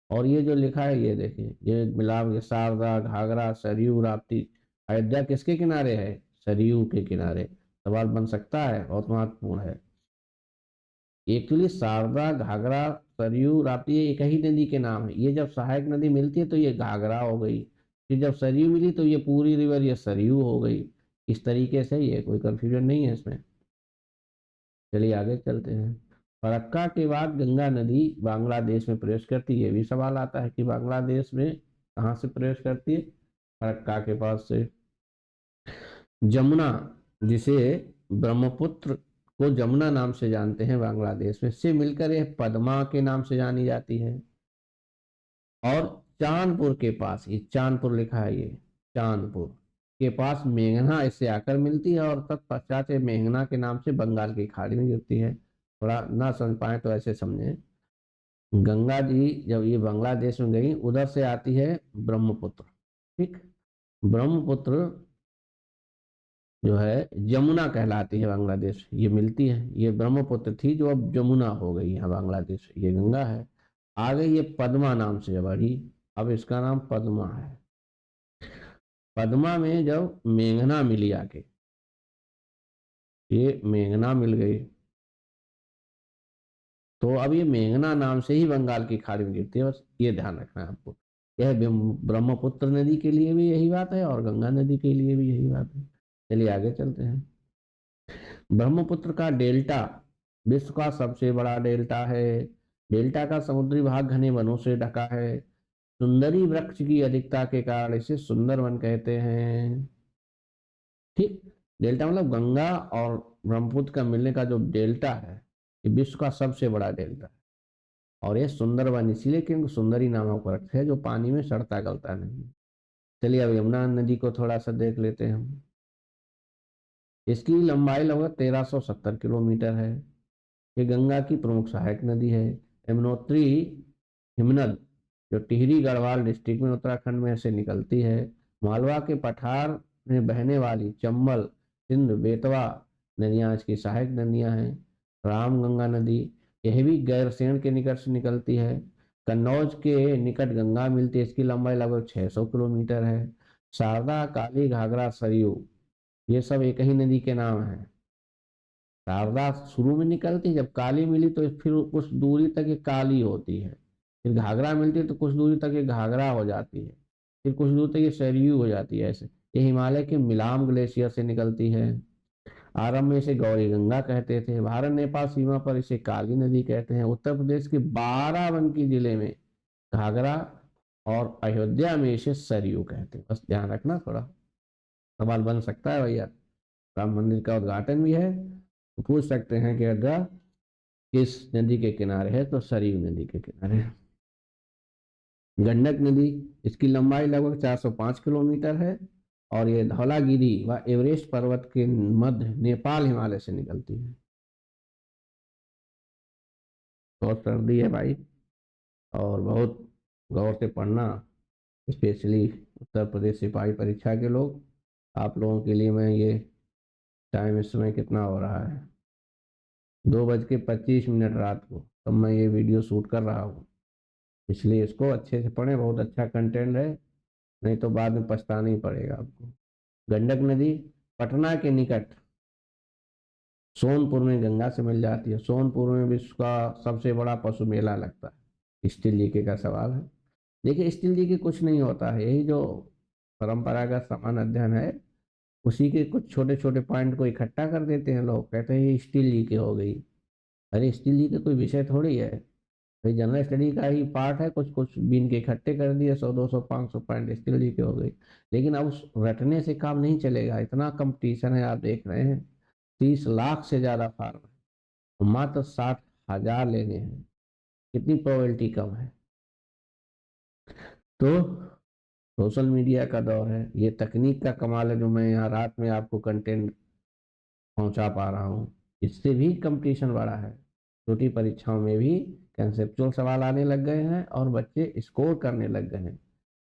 और ये जो लिखा है ये देखिए, ये मिलाप, ये शारदा, घाघरा, सरयू, राप्ती। अयोध्या किसके किनारे है? सरयू के किनारे। सवाल बन सकता है, बहुत महत्वपूर्ण है। एक्चुअली शारदा, घाघरा, सरयू राप्ती ये एक ही नदी के नाम है। ये जब सहायक नदी मिलती है तो ये घाघरा हो गई, फिर जब सरयू मिली तो ये पूरी रिवर ये सरयू हो गई। इस तरीके से ये कोई कंफ्यूजन नहीं है इसमें। चलिए आगे चलते हैं। फरक्का के बाद गंगा नदी बांग्लादेश में प्रवेश करती है। ये भी सवाल आता है कि बांग्लादेश में कहाँ से प्रवेश करती है? फरक्का के पास से। जमुना, जिसे ब्रह्मपुत्र को जमुना नाम से जानते हैं बांग्लादेश में, से मिलकर यह पद्मा के नाम से जानी जाती है। और चांदपुर के पास, ये चांदपुर लिखा है, ये चांदपुर के पास मेघना इससे आकर मिलती है और तत्पश्चात मेघना के नाम से बंगाल की खाड़ी में गिरती है। थोड़ा ना समझ पाए तो ऐसे समझें, गंगा जी जब ये बांग्लादेश में गई उधर से आती है ब्रह्मपुत्र, ठीक। ब्रह्मपुत्र जो है जमुना कहलाती है बांग्लादेश, ये मिलती है। ये ब्रह्मपुत्र थी जो अब जमुना हो गई है बांग्लादेश, ये गंगा है। आ गई ये पद्मा नाम से बढ़ी, अब इसका नाम पद्मा है। पद्मा में जब मेघना मिली आके, ये मेघना मिल गई तो अब ये मेघना नाम से ही बंगाल की खाड़ी में गिरती है। बस ये ध्यान रखना है आपको। यह ब्रह्मपुत्र नदी के लिए भी यही बात है और गंगा नदी के लिए भी यही बात है। चलिए आगे चलते हैं। ब्रह्मपुत्र का डेल्टा विश्व का सबसे बड़ा डेल्टा है। डेल्टा का समुद्री भाग घने वनों से ढका है। सुंदरी वृक्ष की अधिकता के कारण इसे सुंदरवन कहते हैं, ठीक। डेल्टा मतलब गंगा और ब्रह्मपुत्र का मिलने का जो डेल्टा है, ये विश्व का सबसे बड़ा डेल्टा है। और ये सुंदरवन इसीलिए क्योंकि सुंदरी नामक वृक्ष है जो पानी में सड़ता गलता नहीं। चलिए अब यमुना नदी को थोड़ा सा देख लेते हैं हम। इसकी लंबाई लगभग 1370 किलोमीटर है। ये गंगा की प्रमुख सहायक नदी है। यमुनोत्री हिमनद जो टिहरी गढ़वाल डिस्ट्रिक्ट में उत्तराखंड में से निकलती है। मालवा के पठार में बहने वाली चंबल सिंध बेतवा नदियां इसकी सहायक नदियां हैं। रामगंगा नदी यह भी गैरसैंण के निकट से निकलती है। कन्नौज के निकट गंगा मिलती है, इसकी लंबाई लगभग 600 किलोमीटर है। शारदा काली घाघरा सरयू ये सब एक ही नदी के नाम है। शारदा शुरू में निकलती, जब काली मिली तो फिर कुछ दूरी तक ये काली होती है। फिर घाघरा मिलती है तो कुछ दूरी तक ये घाघरा हो जाती है। फिर कुछ दूर तक ये सरयू हो जाती है। ऐसे ये हिमालय के मिलाम ग्लेशियर से निकलती है। आरंभ में इसे गौरी गंगा कहते थे। भारत नेपाल सीमा पर इसे काली नदी कहते हैं। उत्तर प्रदेश के बाराबंकी जिले में घाघरा और अयोध्या में इसे सरयू कहते हैं। बस ध्यान रखना, थोड़ा सवाल बन सकता है भैया। राम मंदिर का उद्घाटन भी है तो पूछ सकते हैं कि अयोध्या किस नदी के किनारे है, तो सरयू नदी के किनारे है। गंडक नदी, इसकी लंबाई लगभग 405 किलोमीटर है और ये धौलागिरी व एवरेस्ट पर्वत के मध्य नेपाल हिमालय से निकलती है। बहुत सर्दी है भाई और बहुत गौर से पढ़ना, स्पेशली उत्तर प्रदेश सिपाही परीक्षा के लोग। आप लोगों के लिए मैं ये टाइम इस समय कितना हो रहा है, 2:25 रात को, तब मैं ये वीडियो शूट कर रहा हूँ। इसलिए इसको अच्छे से पढ़ें, बहुत अच्छा कंटेंट है, नहीं तो बाद में पछताना ही पड़ेगा आपको। गंडक नदी पटना के निकट सोनपुर में गंगा से मिल जाती है। सोनपुर में विश्व का सबसे बड़ा पशु मेला लगता है। स्टील जीके का सवाल है। देखिए स्टील जीके कुछ नहीं होता है, यही जो परंपरागत समान अध्ययन है उसी के कुछ छोटे छोटे पॉइंट को इकट्ठा कर देते हैं लोग, कहते हैं ये स्टील जीके हो गई। अरे स्टील जीके कोई विषय थोड़ी है भाई, जनरल स्टडी का ही पार्ट है। कुछ कुछ बीन के इकट्ठे कर दिए, 100 200 500 पॉइंट स्टील जीके हो गई। लेकिन अब उस रटने से काम नहीं चलेगा, इतना कंपटीशन है। आप देख रहे हैं 30 लाख से ज्यादा फार्म है, मात्र 60,000 लेने हैं। कितनी प्रोबेबिलिटी कम है। तो सोशल मीडिया का दौर है, ये तकनीक का कमाल है जो मैं यहाँ रात में आपको कंटेंट पहुंचा पा रहा हूँ। इससे भी कंपटीशन बढ़ा है। छोटी परीक्षाओं में भी कंसेप्चुअल सवाल आने लग गए हैं और बच्चे स्कोर करने लग गए हैं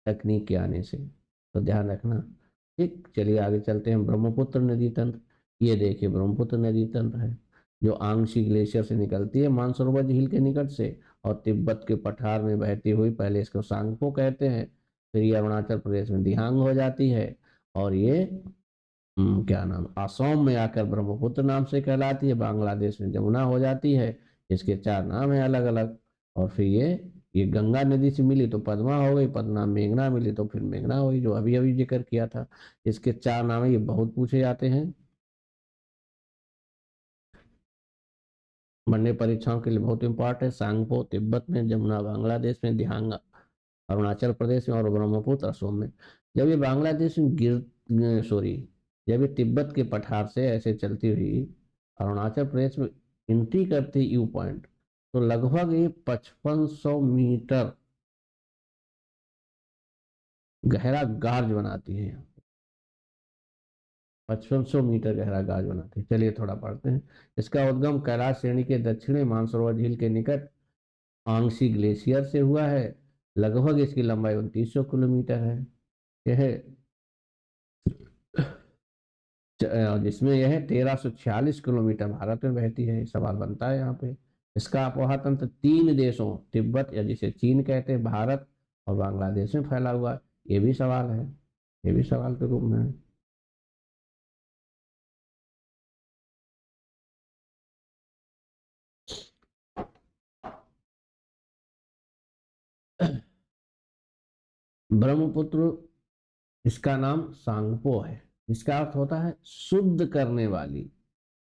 तकनीक के आने से, तो ध्यान रखना, ठीक। चलिए आगे चलते हैं। ब्रह्मपुत्र नदी तंत्र, ये देखिए ब्रह्मपुत्र नदी तंत्र है जो आंगशी ग्लेशियर से निकलती है मानसरोवर झील के निकट से और तिब्बत के पठार में बहती हुई, पहले इसको सांगपो कहते हैं, फिर ये अरुणाचल प्रदेश में दिहांग हो जाती है और ये क्या नाम असम में आकर ब्रह्मपुत्र नाम से कहलाती है। बांग्लादेश में जमुना हो जाती है। इसके 4 नाम है अलग अलग। और फिर ये गंगा नदी से मिली तो पद्मा हो गई, पद्मा मेघना मिली तो फिर मेघना हो गई, जो अभी अभी जिक्र किया था। इसके 4 नाम है, ये बहुत पूछे जाते हैं, बनने परीक्षाओं के लिए बहुत इंपॉर्टेंट है। सांगपो तिब्बत में, जमुना बांग्लादेश में, दिहांग अरुणाचल प्रदेश में और ब्रह्मपुत्र असम में। जब ये बांग्लादेश में सॉरी, जब ये तिब्बत के पठार से ऐसे चलती हुई अरुणाचल प्रदेश में एंट्री करती यू पॉइंट, तो लगभग ये 5500 मीटर गहरा गार्ज बनाती है। 5500 मीटर गहरा गार्ज बनाती है। चलिए थोड़ा पढ़ते हैं। इसका उद्गम कैलाश श्रेणी के दक्षिणी मानसरोवर झील के निकट आंगसी ग्लेशियर से हुआ है। लगभग इसकी लंबाई 2900 किलोमीटर है। यह जिसमें यह 1346 किलोमीटर भारत में बहती है। सवाल बनता है यहाँ पे। इसका अपोहा तंत्र 3 देशों, तिब्बत या जिसे चीन कहते हैं, भारत और बांग्लादेश में फैला हुआ है। ये भी सवाल है, ये भी सवाल के रूप में है। ब्रह्मपुत्र, इसका नाम सांगपो है, जिसका अर्थ होता है शुद्ध करने वाली।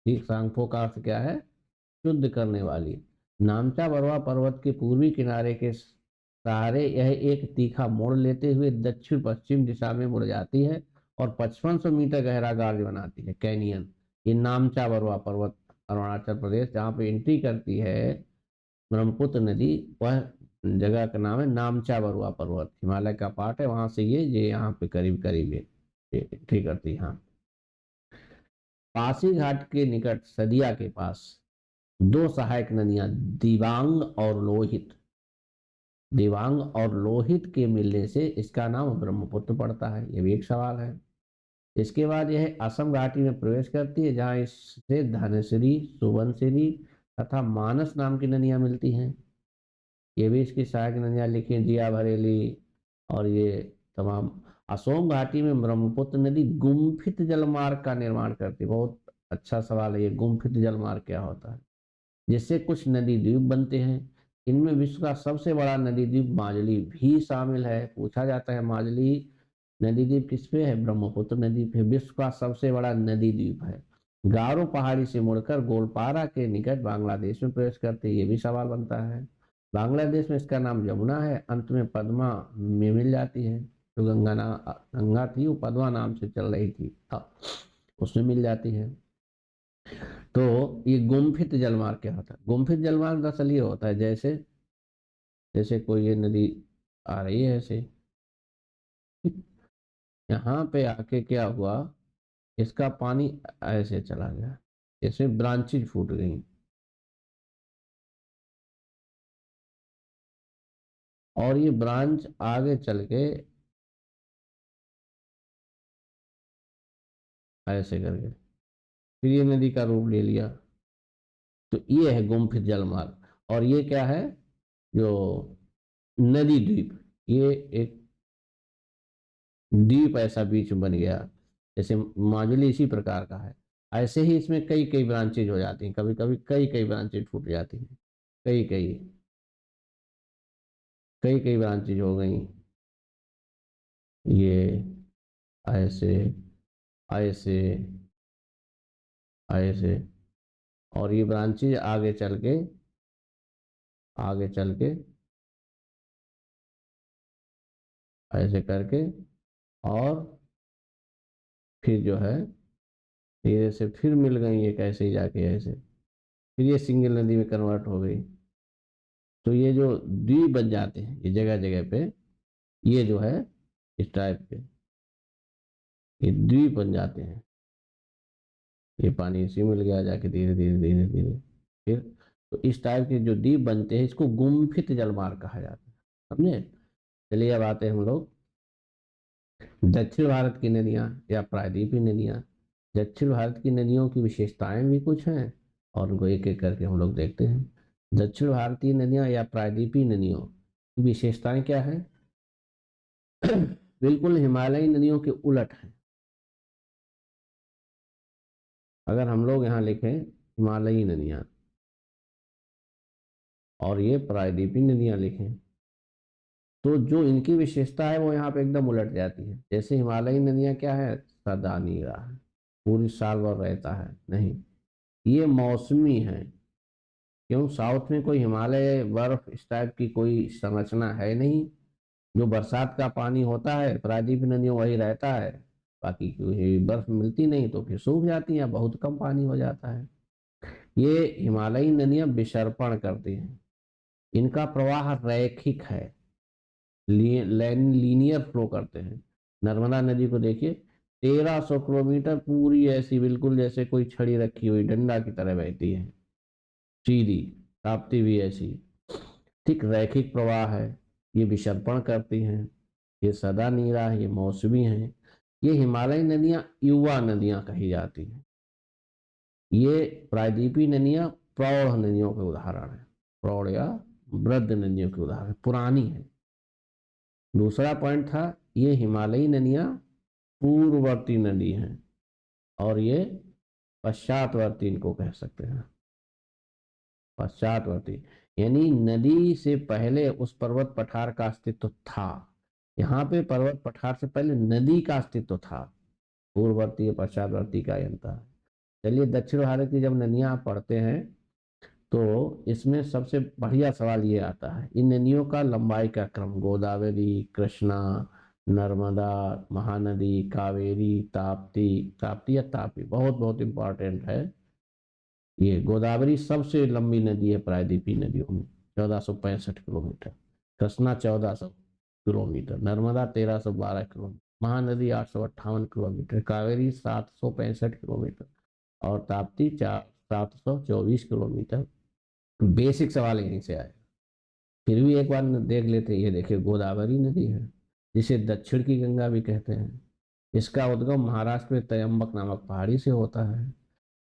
ठीक, सांगपो का अर्थ क्या है? शुद्ध करने वाली। नामचा बरवा पर्वत के पूर्वी किनारे के सहारे यह एक तीखा मोड़ लेते हुए दक्षिण पश्चिम दिशा में मुड़ जाती है और 5500 मीटर गहरा गार्ज बनाती है, कैनियन। ये नामचा बरवा पर्वत अरुणाचल प्रदेश जहाँ पे एंट्री करती है ब्रह्मपुत्र नदी, वह जगह का नाम है नामचा बरुआ पर्वत। हिमालय का पार्ट है, वहां से ये यहाँ पे करीब करीब ये एंट्री करती है। हाँ। पासी घाट के निकट सदिया के पास 2 सहायक नदियां दिबांग और लोहित, दिबांग और लोहित के मिलने से इसका नाम ब्रह्मपुत्र पड़ता है। ये भी एक सवाल है। इसके बाद यह असम घाटी में प्रवेश करती है, जहाँ इससे धनसिरी, सुबनसिरी तथा मानस नाम की नदियां मिलती हैं। ये भी इसकी सहायक नदियां लिखी हैं, जिया भरेली और ये तमाम। असोम घाटी में ब्रह्मपुत्र नदी गुम्फित जलमार्ग का निर्माण करती है। बहुत अच्छा सवाल है ये, गुम्फित जलमार्ग क्या होता है? जिससे कुछ नदी द्वीप बनते हैं। इनमें विश्व का सबसे बड़ा नदी द्वीप माजुली भी शामिल है। पूछा जाता है माजुली नदी द्वीप किस पे है? ब्रह्मपुत्र नदी पे। विश्व का सबसे बड़ा नदी द्वीप है। गारो पहाड़ी से मुड़कर गोलपारा के निकट बांग्लादेश में प्रवेश करते, ये भी सवाल बनता है। बांग्लादेश में इसका नाम यमुना है, अंत में पद्मा में मिल जाती है। जो गंगा थी वो पद्मा नाम से चल रही थी, उसमें मिल जाती है। तो ये गुम्फित जलमार्ग क्या होता है? गुम्फित जलमार्ग दरअसल ये होता है, जैसे जैसे कोई ये नदी आ रही है ऐसे, यहाँ पे आके क्या हुआ, इसका पानी ऐसे चला गया, इसमें ब्रांचेज फूट गई और ये ब्रांच आगे चल के ऐसे करके फिर ये नदी का रूप ले लिया। तो ये है गुम्फित जलमार्ग। और ये क्या है? जो नदी द्वीप, ये एक द्वीप ऐसा बीच में बन गया। जैसे माजुली इसी प्रकार का है। ऐसे ही इसमें कई कई ब्रांचेज हो जाती हैं, कभी कभी कई कई ब्रांचेज फूट जाती हैं। कई कई कई कई ब्रांचेज हो गई, ये ऐसे ऐसे ऐसे। और ये ब्रांचेज आगे चल के ऐसे करके, और फिर जो है धीरे से फिर मिल गई एक ऐसे ही जाके ऐसे, फिर ये सिंगल नदी में कन्वर्ट हो गई। तो ये जो द्वीप बन जाते हैं ये जगह जगह पे, ये जो है इस टाइप के ये द्वीप बन जाते हैं। ये पानी इसी में मिल गया जाके धीरे धीरे धीरे धीरे फिर। तो इस टाइप के जो द्वीप बनते हैं इसको गुम्फित जलमार्ग कहा जाता है। समझे? चलिए अब आते हैं हम लोग दक्षिण भारत की नदियाँ या प्रायद्वीपीय नदियाँ। दक्षिण भारत की नदियों की विशेषताएं भी कुछ हैं और उनको एक एक करके हम लोग देखते हैं। दक्षिण भारतीय नदियाँ या प्रायद्वीपीय नदियों की विशेषताएं क्या है? बिल्कुल हिमालयी नदियों के उलट है। अगर हम लोग यहाँ लिखें हिमालयी नदियाँ, और ये प्रायद्वीपीय नदियां लिखें। तो जो इनकी विशेषता है वो यहाँ पे एकदम उलट जाती है। जैसे हिमालयी नदियां क्या है, सदा नीरा है, पूरी साल भर रहता है, नहीं, ये मौसमी है। क्यों, साउथ में कोई हिमालय बर्फ इस टाइप की कोई संरचना है नहीं। जो बरसात का पानी होता है प्रायद्वीपीय नदियों वही रहता है, बाकी कोई बर्फ मिलती नहीं तो फिर सूख जाती है, बहुत कम पानी हो जाता है। ये हिमालयी नदियां विसर्पण करती हैं, इनका प्रवाह रैखिक है, लीनियर फ्लो करते हैं। नर्मदा नदी को देखिए, 1300 किलोमीटर पूरी ऐसी बिल्कुल जैसे कोई छड़ी रखी हुई डंडा की तरह बहती है, सीधी, ताप्ती भी ऐसी, ठीक रैखिक प्रवाह है। ये विसर्पण करती हैं, ये सदा नीरा है, ये मौसमी है। ये हिमालयी नदियां युवा नदियां कही जाती हैं। ये प्रायद्वीपीय नदियां प्रौढ़ नदियों के उदाहरण है, प्रौढ़ या वृद्ध नदियों के उदाहरण, पुरानी है। दूसरा पॉइंट था, ये हिमालयी नदियां पूर्ववर्ती नदी हैं और ये पश्चातवर्ती इनको कह सकते हैं। पश्चातवर्ती यानी नदी से पहले उस पर्वत पठार का अस्तित्व था। यहाँ पे पर्वत पठार से पहले नदी का अस्तित्व था। पूर्ववर्ती और पश्चातवर्ती का अंतर है। चलिए, दक्षिण भारत की जब नदियां आप पढ़ते हैं तो इसमें सबसे बढ़िया सवाल ये आता है, इन नदियों का लंबाई का क्रम, गोदावरी, कृष्णा, नर्मदा, महानदी, कावेरी, ताप्ती, ताप्ती या तापी, बहुत बहुत इंपॉर्टेंट है। ये गोदावरी सबसे लंबी नदी है प्रायद्वीपीय नदियों में, 1465 kilometre, Krishna 1400 kilometre, Narmada 1312 kilometre, Mahanadi 858 kilometre, Kaveri 765 kilometre और ताप्ती 724 किलोमीटर। बेसिक सवाल यहीं से आए, फिर भी एक बार देख लेते हैं। ये देखिए, गोदावरी नदी है, जिसे दक्षिण की गंगा भी कहते हैं। इसका उद्गम महाराष्ट्र में त्र्यंबक नामक पहाड़ी से होता है।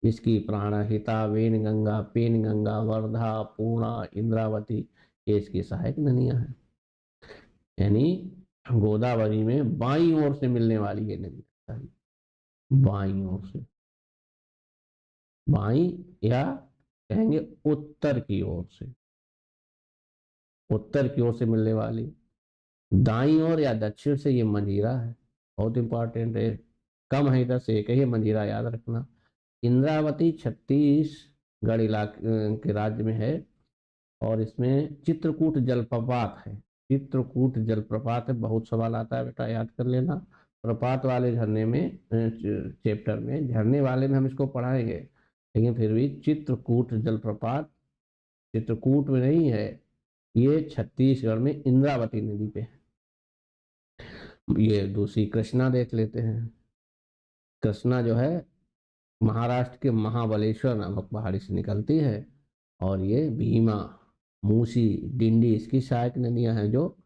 इसकी प्राणहिता, वेनगंगा, पेनगंगा, वर्धा, पूर्णा, इंद्रावती ये इसकी सहायक नदियां हैं। यानी गोदावरी में बाईं ओर से मिलने वाली ये नदी, बाईं ओर से, बाईं या कहेंगे उत्तर की ओर से, उत्तर की ओर से मिलने वाली। दाईं ओर या दक्षिण से ये मंजीरा है, बहुत इंपॉर्टेंट है, कम है इधर से एक है, मंजीरा याद रखना। इंद्रावती छत्तीसगढ़ इलाके के राज्य में है और इसमें चित्रकूट जलप्रपात है। चित्रकूट जलप्रपात है, बहुत सवाल आता है बेटा, याद कर लेना। प्रपात वाले झरने में चैप्टर में, झरने वाले में हम इसको पढ़ाएंगे, लेकिन फिर भी चित्रकूट जलप्रपात चित्रकूट में नहीं है, ये छत्तीसगढ़ में इंद्रावती नदी पे है। ये दूसरी कृष्णा देख लेते हैं। कृष्णा जो है महाराष्ट्र के महाबलेश्वर नामक पहाड़ी से निकलती है और ये भीमा, मूसी, डिंडी इसकी सहायक नदियां हैं जो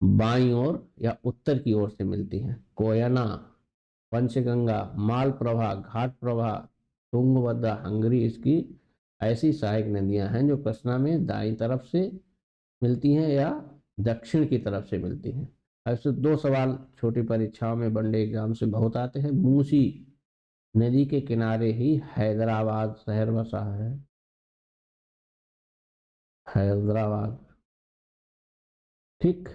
बाईं ओर या उत्तर की ओर से मिलती हैं। कोयना, पंचगंगा, मालप्रभा, घाटप्रभा, तुंगभद्रा, हंगरी इसकी ऐसी सहायक नदियां हैं जो कृष्णा में दाईं तरफ से मिलती हैं या दक्षिण की तरफ से मिलती हैं। ऐसे दो सवाल छोटी परीक्षाओं में वनडे एग्जाम से बहुत आते हैं। मूसी नदी के किनारे ही हैदराबाद शहर बसा है, हैदराबाद, ठीक,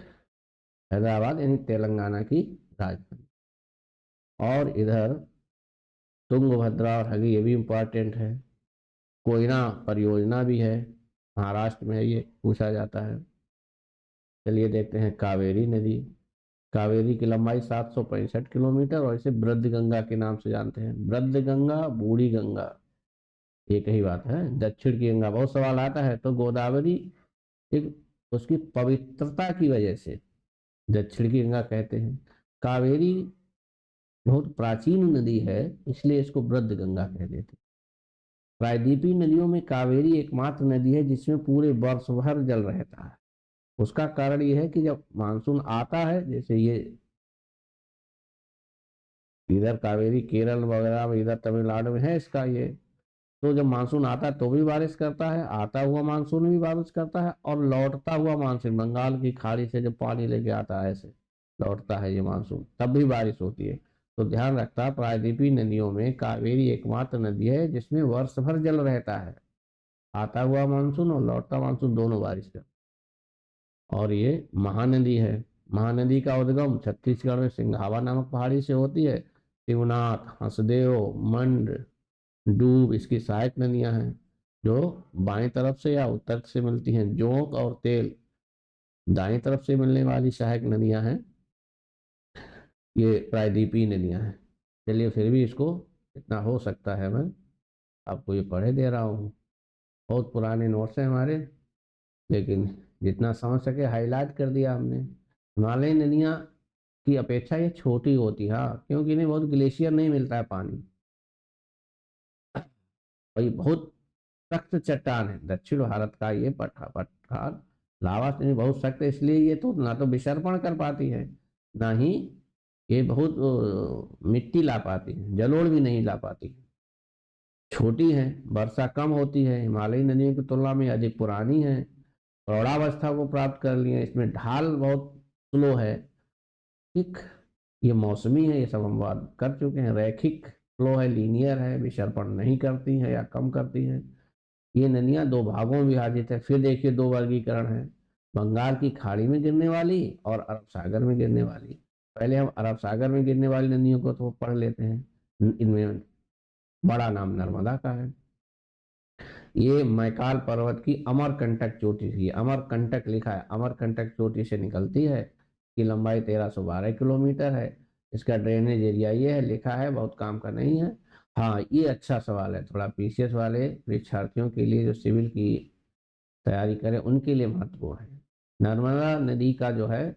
हैदराबाद यानी तेलंगाना की राजधानी। और इधर तुंगभद्रा और हगी, ये भी इंपॉर्टेंट है। कोयना परियोजना भी है, महाराष्ट्र में है, ये पूछा जाता है। चलिए देखते हैं कावेरी नदी। कावेरी की लंबाई 765 किलोमीटर और इसे वृद्ध गंगा के नाम से जानते हैं। वृद्ध गंगा, बूढ़ी गंगा एक ही बात है। दक्षिण की गंगा, बहुत सवाल आता है, तो गोदावरी एक उसकी पवित्रता की वजह से दक्षिण की गंगा कहते हैं। कावेरी बहुत प्राचीन नदी है, इसलिए इसको वृद्ध गंगा कह देते हैं। प्रायद्वीपीय नदियों में कावेरी एकमात्र नदी है जिसमें पूरे वर्ष भर जल रहता है। उसका कारण यह है कि जब मानसून आता है, जैसे ये इधर कावेरी केरल वगैरह में, इधर तमिलनाडु में है इसका ये, तो जब मानसून आता है तो भी बारिश करता है, आता हुआ मानसून भी बारिश करता है, और लौटता हुआ मानसून बंगाल की खाड़ी से जब पानी लेके आता है ऐसे लौटता है ये मानसून, तब भी बारिश होती है। तो ध्यान रखता, प्रायद्वीपीय नदियों में कावेरी एकमात्र नदी है जिसमें वर्ष भर जल रहता है। आता हुआ मानसून और लौटता मानसून दोनों बारिश का। और ये महानदी है। महानदी का उद्गम छत्तीसगढ़ में सिंघावा नामक पहाड़ी से होती है। शिवनाथ, हंसदेव, मंड, डूब इसकी सहायक नदियां हैं जो बाएं तरफ से या उत्तर से मिलती हैं। जोंक और तेल दाएं तरफ से मिलने वाली सहायक नदियां हैं। ये प्रायद्वीपीय नदियां हैं। चलिए फिर भी इसको इतना हो सकता है मैं आपको ये पढ़े दे रहा हूँ। बहुत पुराने नोट्स हैं हमारे, लेकिन जितना समझ सके हाईलाइट कर दिया हमने। हिमालयी नदियाँ की अपेक्षा ये छोटी होती है, हाँ, क्योंकि इन्हें बहुत ग्लेशियर नहीं मिलता है पानी, और ये बहुत सख्त चट्टान है। दक्षिण भारत का ये पठार लावा से बहुत सख्त है, इसलिए ये तो ना तो विसर्पण कर पाती है, ना ही ये बहुत मिट्टी ला पाती है, जलोढ़ भी नहीं ला पाती है। छोटी है, वर्षा कम होती है, हिमालयी नदियों की तुलना में अधिक पुरानी है, प्रौढ़ावस्था को प्राप्त कर लिया। इसमें ढाल बहुत स्लो है। ठीक, ये मौसमी है, ये सब हम बात कर चुके हैं। रैखिक फ्लो है, लीनियर है, विसर्पण नहीं करती है या कम करती है। ये नदियां दो भागों में विभाजित है। फिर देखिए दो वर्गीकरण है, बंगाल की खाड़ी में गिरने वाली और अरब सागर में गिरने वाली। पहले हम अरब सागर में गिरने वाली नदियों को तो पढ़ लेते हैं। इनमें बड़ा नाम नर्मदा का है। ये मैकाल पर्वत की अमरकंटक चोटी थी, अमरकंटक लिखा है, अमरकंटक चोटी से निकलती है। की लंबाई 1312 किलोमीटर है। इसका ड्रेनेज एरिया ये है, लिखा है, बहुत काम का नहीं है। हाँ, ये अच्छा सवाल है, थोड़ा पीसीएस वाले परीक्षार्थियों के लिए जो सिविल की तैयारी करें उनके लिए महत्वपूर्ण है। नर्मदा नदी का जो है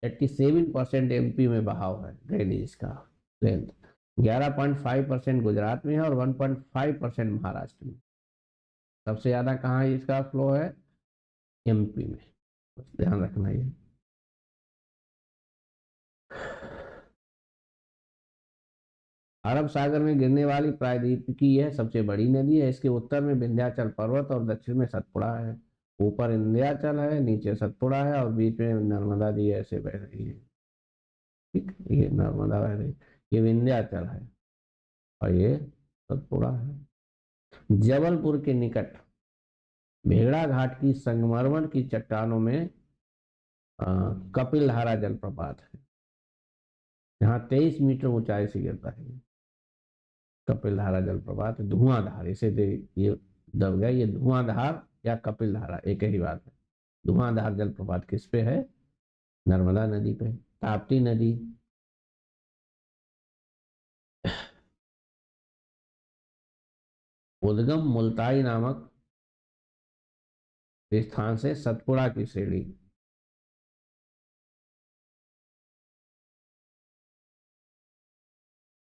87% एमपी में बहाव है, ड्रेनेज का लेंथ 11.5% गुजरात में है और 1.5% महाराष्ट्र में। सबसे ज्यादा कहाँ इसका फ्लो है? एमपी में, ध्यान रखना ये। अरब सागर में गिरने वाली प्रायद्वीप की यह सबसे बड़ी नदी है। इसके उत्तर में विंध्याचल पर्वत और दक्षिण में सतपुड़ा है। ऊपर विंध्याचल है, नीचे सतपुड़ा है और बीच में नर्मदा जी ऐसे बह रही है। ठीक, ये नर्मदा बह रही, ये विंध्याचल है और ये सतपुड़ा है। जबलपुर के निकट भेड़ा घाट की संगमरमर की चट्टानों में कपिलधारा जलप्रपात है। यहाँ 23 मीटर ऊंचाई से गिरता है कपिलधारा जलप्रपात। धुआंधार, इसे ये दब गया, ये धुआंधार या कपिलधारा एक ही बात है। धुआंधार जलप्रपात किस पे है? नर्मदा नदी पे। ताप्ती नदी उद्गम मुल्ताई नामक स्थान से सतपुड़ा की श्रेणी।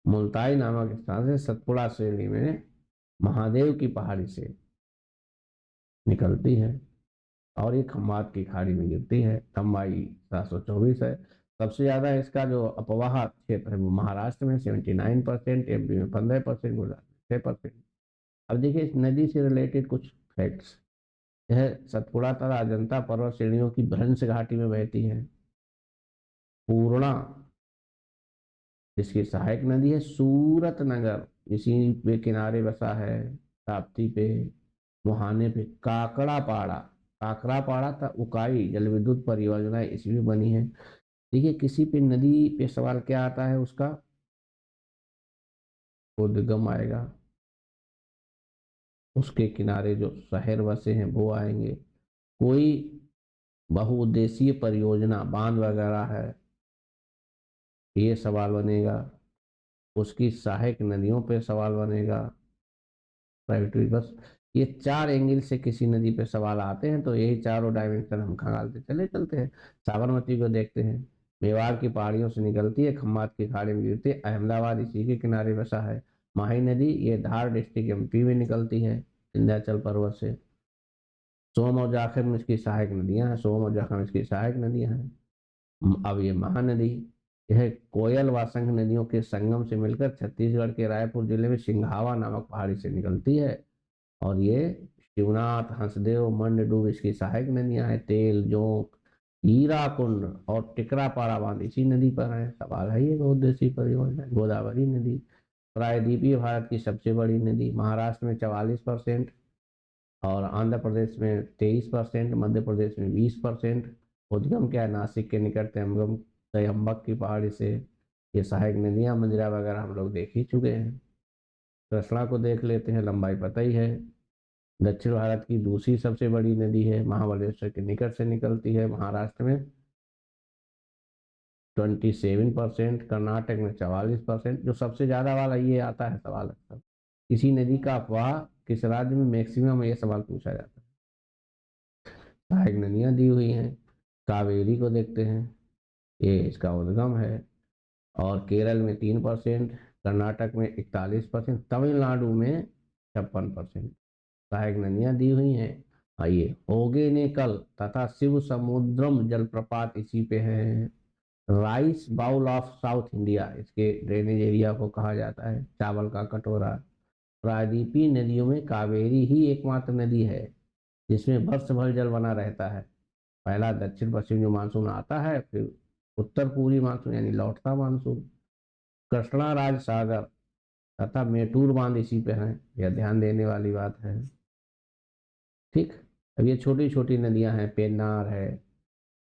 मुल्ताई नामक स्थान से सतपुड़ा श्रेणी में महादेव की पहाड़ी से निकलती है और ये खम्बात की खाड़ी में गिरती है। लंबाई 724 है। सबसे ज्यादा इसका जो अपवाह क्षेत्र है वो महाराष्ट्र में 79%, एमपी में 15%, गुजरात में 6%। अब देखिए इस नदी से रिलेटेड कुछ फैक्ट्स। यह सतपुड़ा तथा अजंता पर्वत श्रेणियों की भ्रंश घाटी में बहती है। पूर्णा इसकी सहायक नदी है। सूरत नगर इसी पे किनारे बसा है, ताप्ती पे, मुहाने पे। काकड़ा पाड़ा था उकाई जल विद्युत परियोजना इसी में बनी है। देखिए किसी पे नदी पे सवाल क्या आता है, उसका उद्गम आएगा, उसके किनारे जो शहर बसे हैं वो आएंगे, कोई बहुउद्देशीय परियोजना बांध वगैरह है ये सवाल बनेगा, उसकी सहायक नदियों पे सवाल बनेगा, प्राइवेट बस। ये 4 एंगल से किसी नदी पे सवाल आते हैं, तो यही चारों डायमेंशन हम खंगालते चले चलते हैं। साबरमती को देखते हैं, मेवाड़ की पहाड़ियों से निकलती है, खम्बात की खाड़ी में गिरती है, अहमदाबाद इसी के किनारे बसा है। माही नदी ये धार डिस्ट्रिक्ट एमपी में निकलती है विंध्याचल पर्वत से। सोम और जाखिम इसकी सहायक नदियां हैं, सोम और जाखिम इसकी सहायक नदियां हैं। अब ये महानदी, यह कोयल वासंग नदियों के संगम से मिलकर छत्तीसगढ़ के रायपुर जिले में सिंघावा नामक पहाड़ी से निकलती है और ये शिवनाथ, हंसदेव, मंडडूब इसकी सहायक नदियां हैं। तेल, जोंक, हीराकुंड और टिकरापाड़ा बांध इसी नदी पर है। सवाल है ये बहुउद्देशीय परियोजना। गोदावरी नदी प्रायद्वीपीय भारत की सबसे बड़ी नदी, महाराष्ट्र में 44%, और आंध्र प्रदेश में 23%, मध्य प्रदेश में 20%। उद्गम क्या है, नासिक के निकट त्र्यंबक की पहाड़ी से। ये सहायक नदियाँ मंजरा वगैरह हम लोग देख ही चुके हैं। कृष्णा को देख लेते हैं, लंबाई पता ही है। दक्षिण भारत की दूसरी सबसे बड़ी नदी है, महाबलेश्वर के निकट से निकलती है, महाराष्ट्र में 27%, कर्नाटक में 44%। जो सबसे ज्यादा वाला ये आता है सवाल अक्सर, किसी नदी का अफवाह किस राज्य में मैक्सिमम, ये सवाल पूछा जाता है। सहायक नदियां दी हुई हैं। कावेरी को देखते हैं, ये इसका उद्गम है, और केरल में 3%, कर्नाटक में 41%, तमिलनाडु में 56%। सहायक नदियां दी हुई हैं। आइए, होगेनेकल तथा शिव समुद्रम जलप्रपात इसी पे है। Rice bowl of South India इसके ड्रेनेज एरिया को कहा जाता है, चावल का कटोरा। प्रायद्वीपीय नदियों में कावेरी ही एकमात्र नदी है जिसमें वर्ष भर जल बना रहता है। पहला दक्षिण पश्चिम जो मानसून आता है, फिर उत्तर पूर्वी मानसून यानी लौटता मानसून। कृष्णा राज सागर तथा मेटूर बांध इसी पे है, यह ध्यान देने वाली बात है। ठीक। अब ये छोटी छोटी नदियां हैं, पेन्नार है,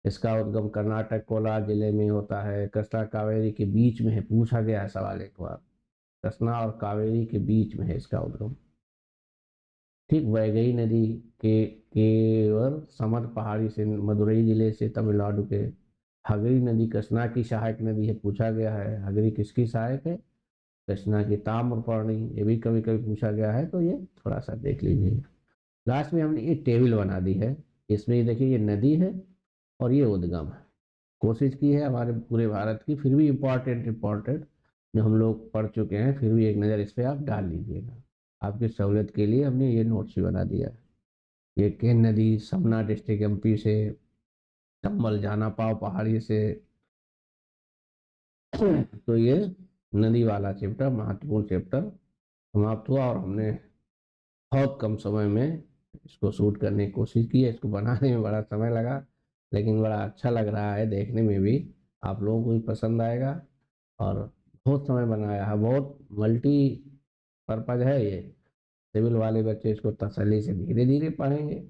इसका उद्गम कर्नाटक कोलार जिले में होता है। कृष्णा कावेरी के बीच में है, पूछा गया है सवाल एक बार, कृष्णा और कावेरी के बीच में है इसका उद्गम। ठीक। वैगई नदी के केवल समर पहाड़ी से, मदुरई जिले से, तमिलनाडु के। हगरी नदी कृष्णा की सहायक नदी है, पूछा गया है। हगरी किसकी सहायक है? कृष्णा की। ताम्रपर्णी, ये भी कभी कभी पूछा गया है, तो ये थोड़ा सा देख लीजिए। लास्ट में हमने ये टेबल बना दी है, इसमें ये देखिए, ये नदी है और ये उद्गम है। कोशिश की है हमारे पूरे भारत की, फिर भी इम्पोर्टेंट इम्पोर्टेंट जो हम लोग पढ़ चुके हैं, फिर भी एक नज़र इस पर आप डाल लीजिएगा। आपकी सहूलियत के लिए हमने ये नोट्स भी बना दिया है। ये केन नदी समना डिस्ट्रिक्ट एमपी से, चंबल जाना पाव पहाड़ी से। तो ये नदी वाला चैप्टर, महत्वपूर्ण चैप्टर समाप्त हुआ, और हमने बहुत कम समय में इसको शूट करने की कोशिश की है। इसको बनाने में बड़ा समय लगा, लेकिन बड़ा अच्छा लग रहा है देखने में भी। आप लोगों को भी पसंद आएगा। और बहुत समय बनाया है, बहुत मल्टी पर्पज है ये। सिविल वाले बच्चे इसको तसल्ली से धीरे धीरे पढ़ेंगे,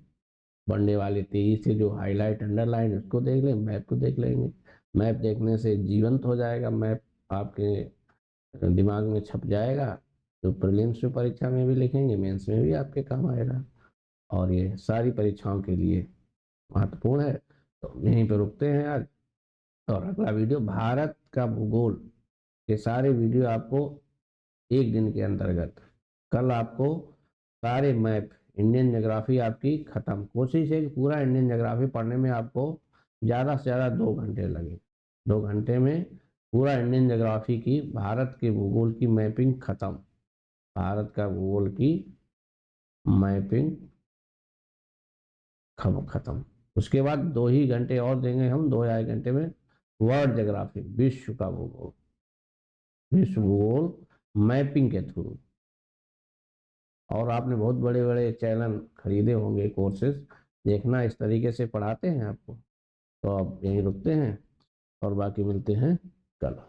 वनडे वाले तेजी से जो हाईलाइट अंडरलाइन उसको देख लें, मैप को देख लेंगे। मैप देखने से जीवंत हो जाएगा, मैप आपके दिमाग में छप जाएगा, तो प्रीलिम्स की परीक्षा में भी लिखेंगे, मेंस में भी आपके काम आएगा। और ये सारी परीक्षाओं के लिए महत्वपूर्ण है। तो यहीं पर रुकते हैं आज, और अगला वीडियो भारत का भूगोल के सारे वीडियो आपको एक दिन के अंतर्गत। कल आपको सारे मैप, इंडियन ज्योग्राफी आपकी खत्म। कोशिश है कि पूरा इंडियन ज्योग्राफी पढ़ने में आपको ज़्यादा से ज़्यादा 2 घंटे लगे। 2 घंटे में पूरा इंडियन ज्योग्राफी की, भारत के भूगोल की मैपिंग खत्म। भारत का भूगोल की मैपिंग खत्म। उसके बाद 2 ही घंटे और देंगे हम, 2 या 1 घंटे में वर्ल्ड ज्योग्राफी, विश्व का भूगोल, विश्व भूगोल मैपिंग के थ्रू। और आपने बहुत बड़े बड़े चैनल खरीदे होंगे, कोर्सेज, देखना इस तरीके से पढ़ाते हैं आपको। तो अब यहीं रुकते हैं, और बाकी मिलते हैं कल।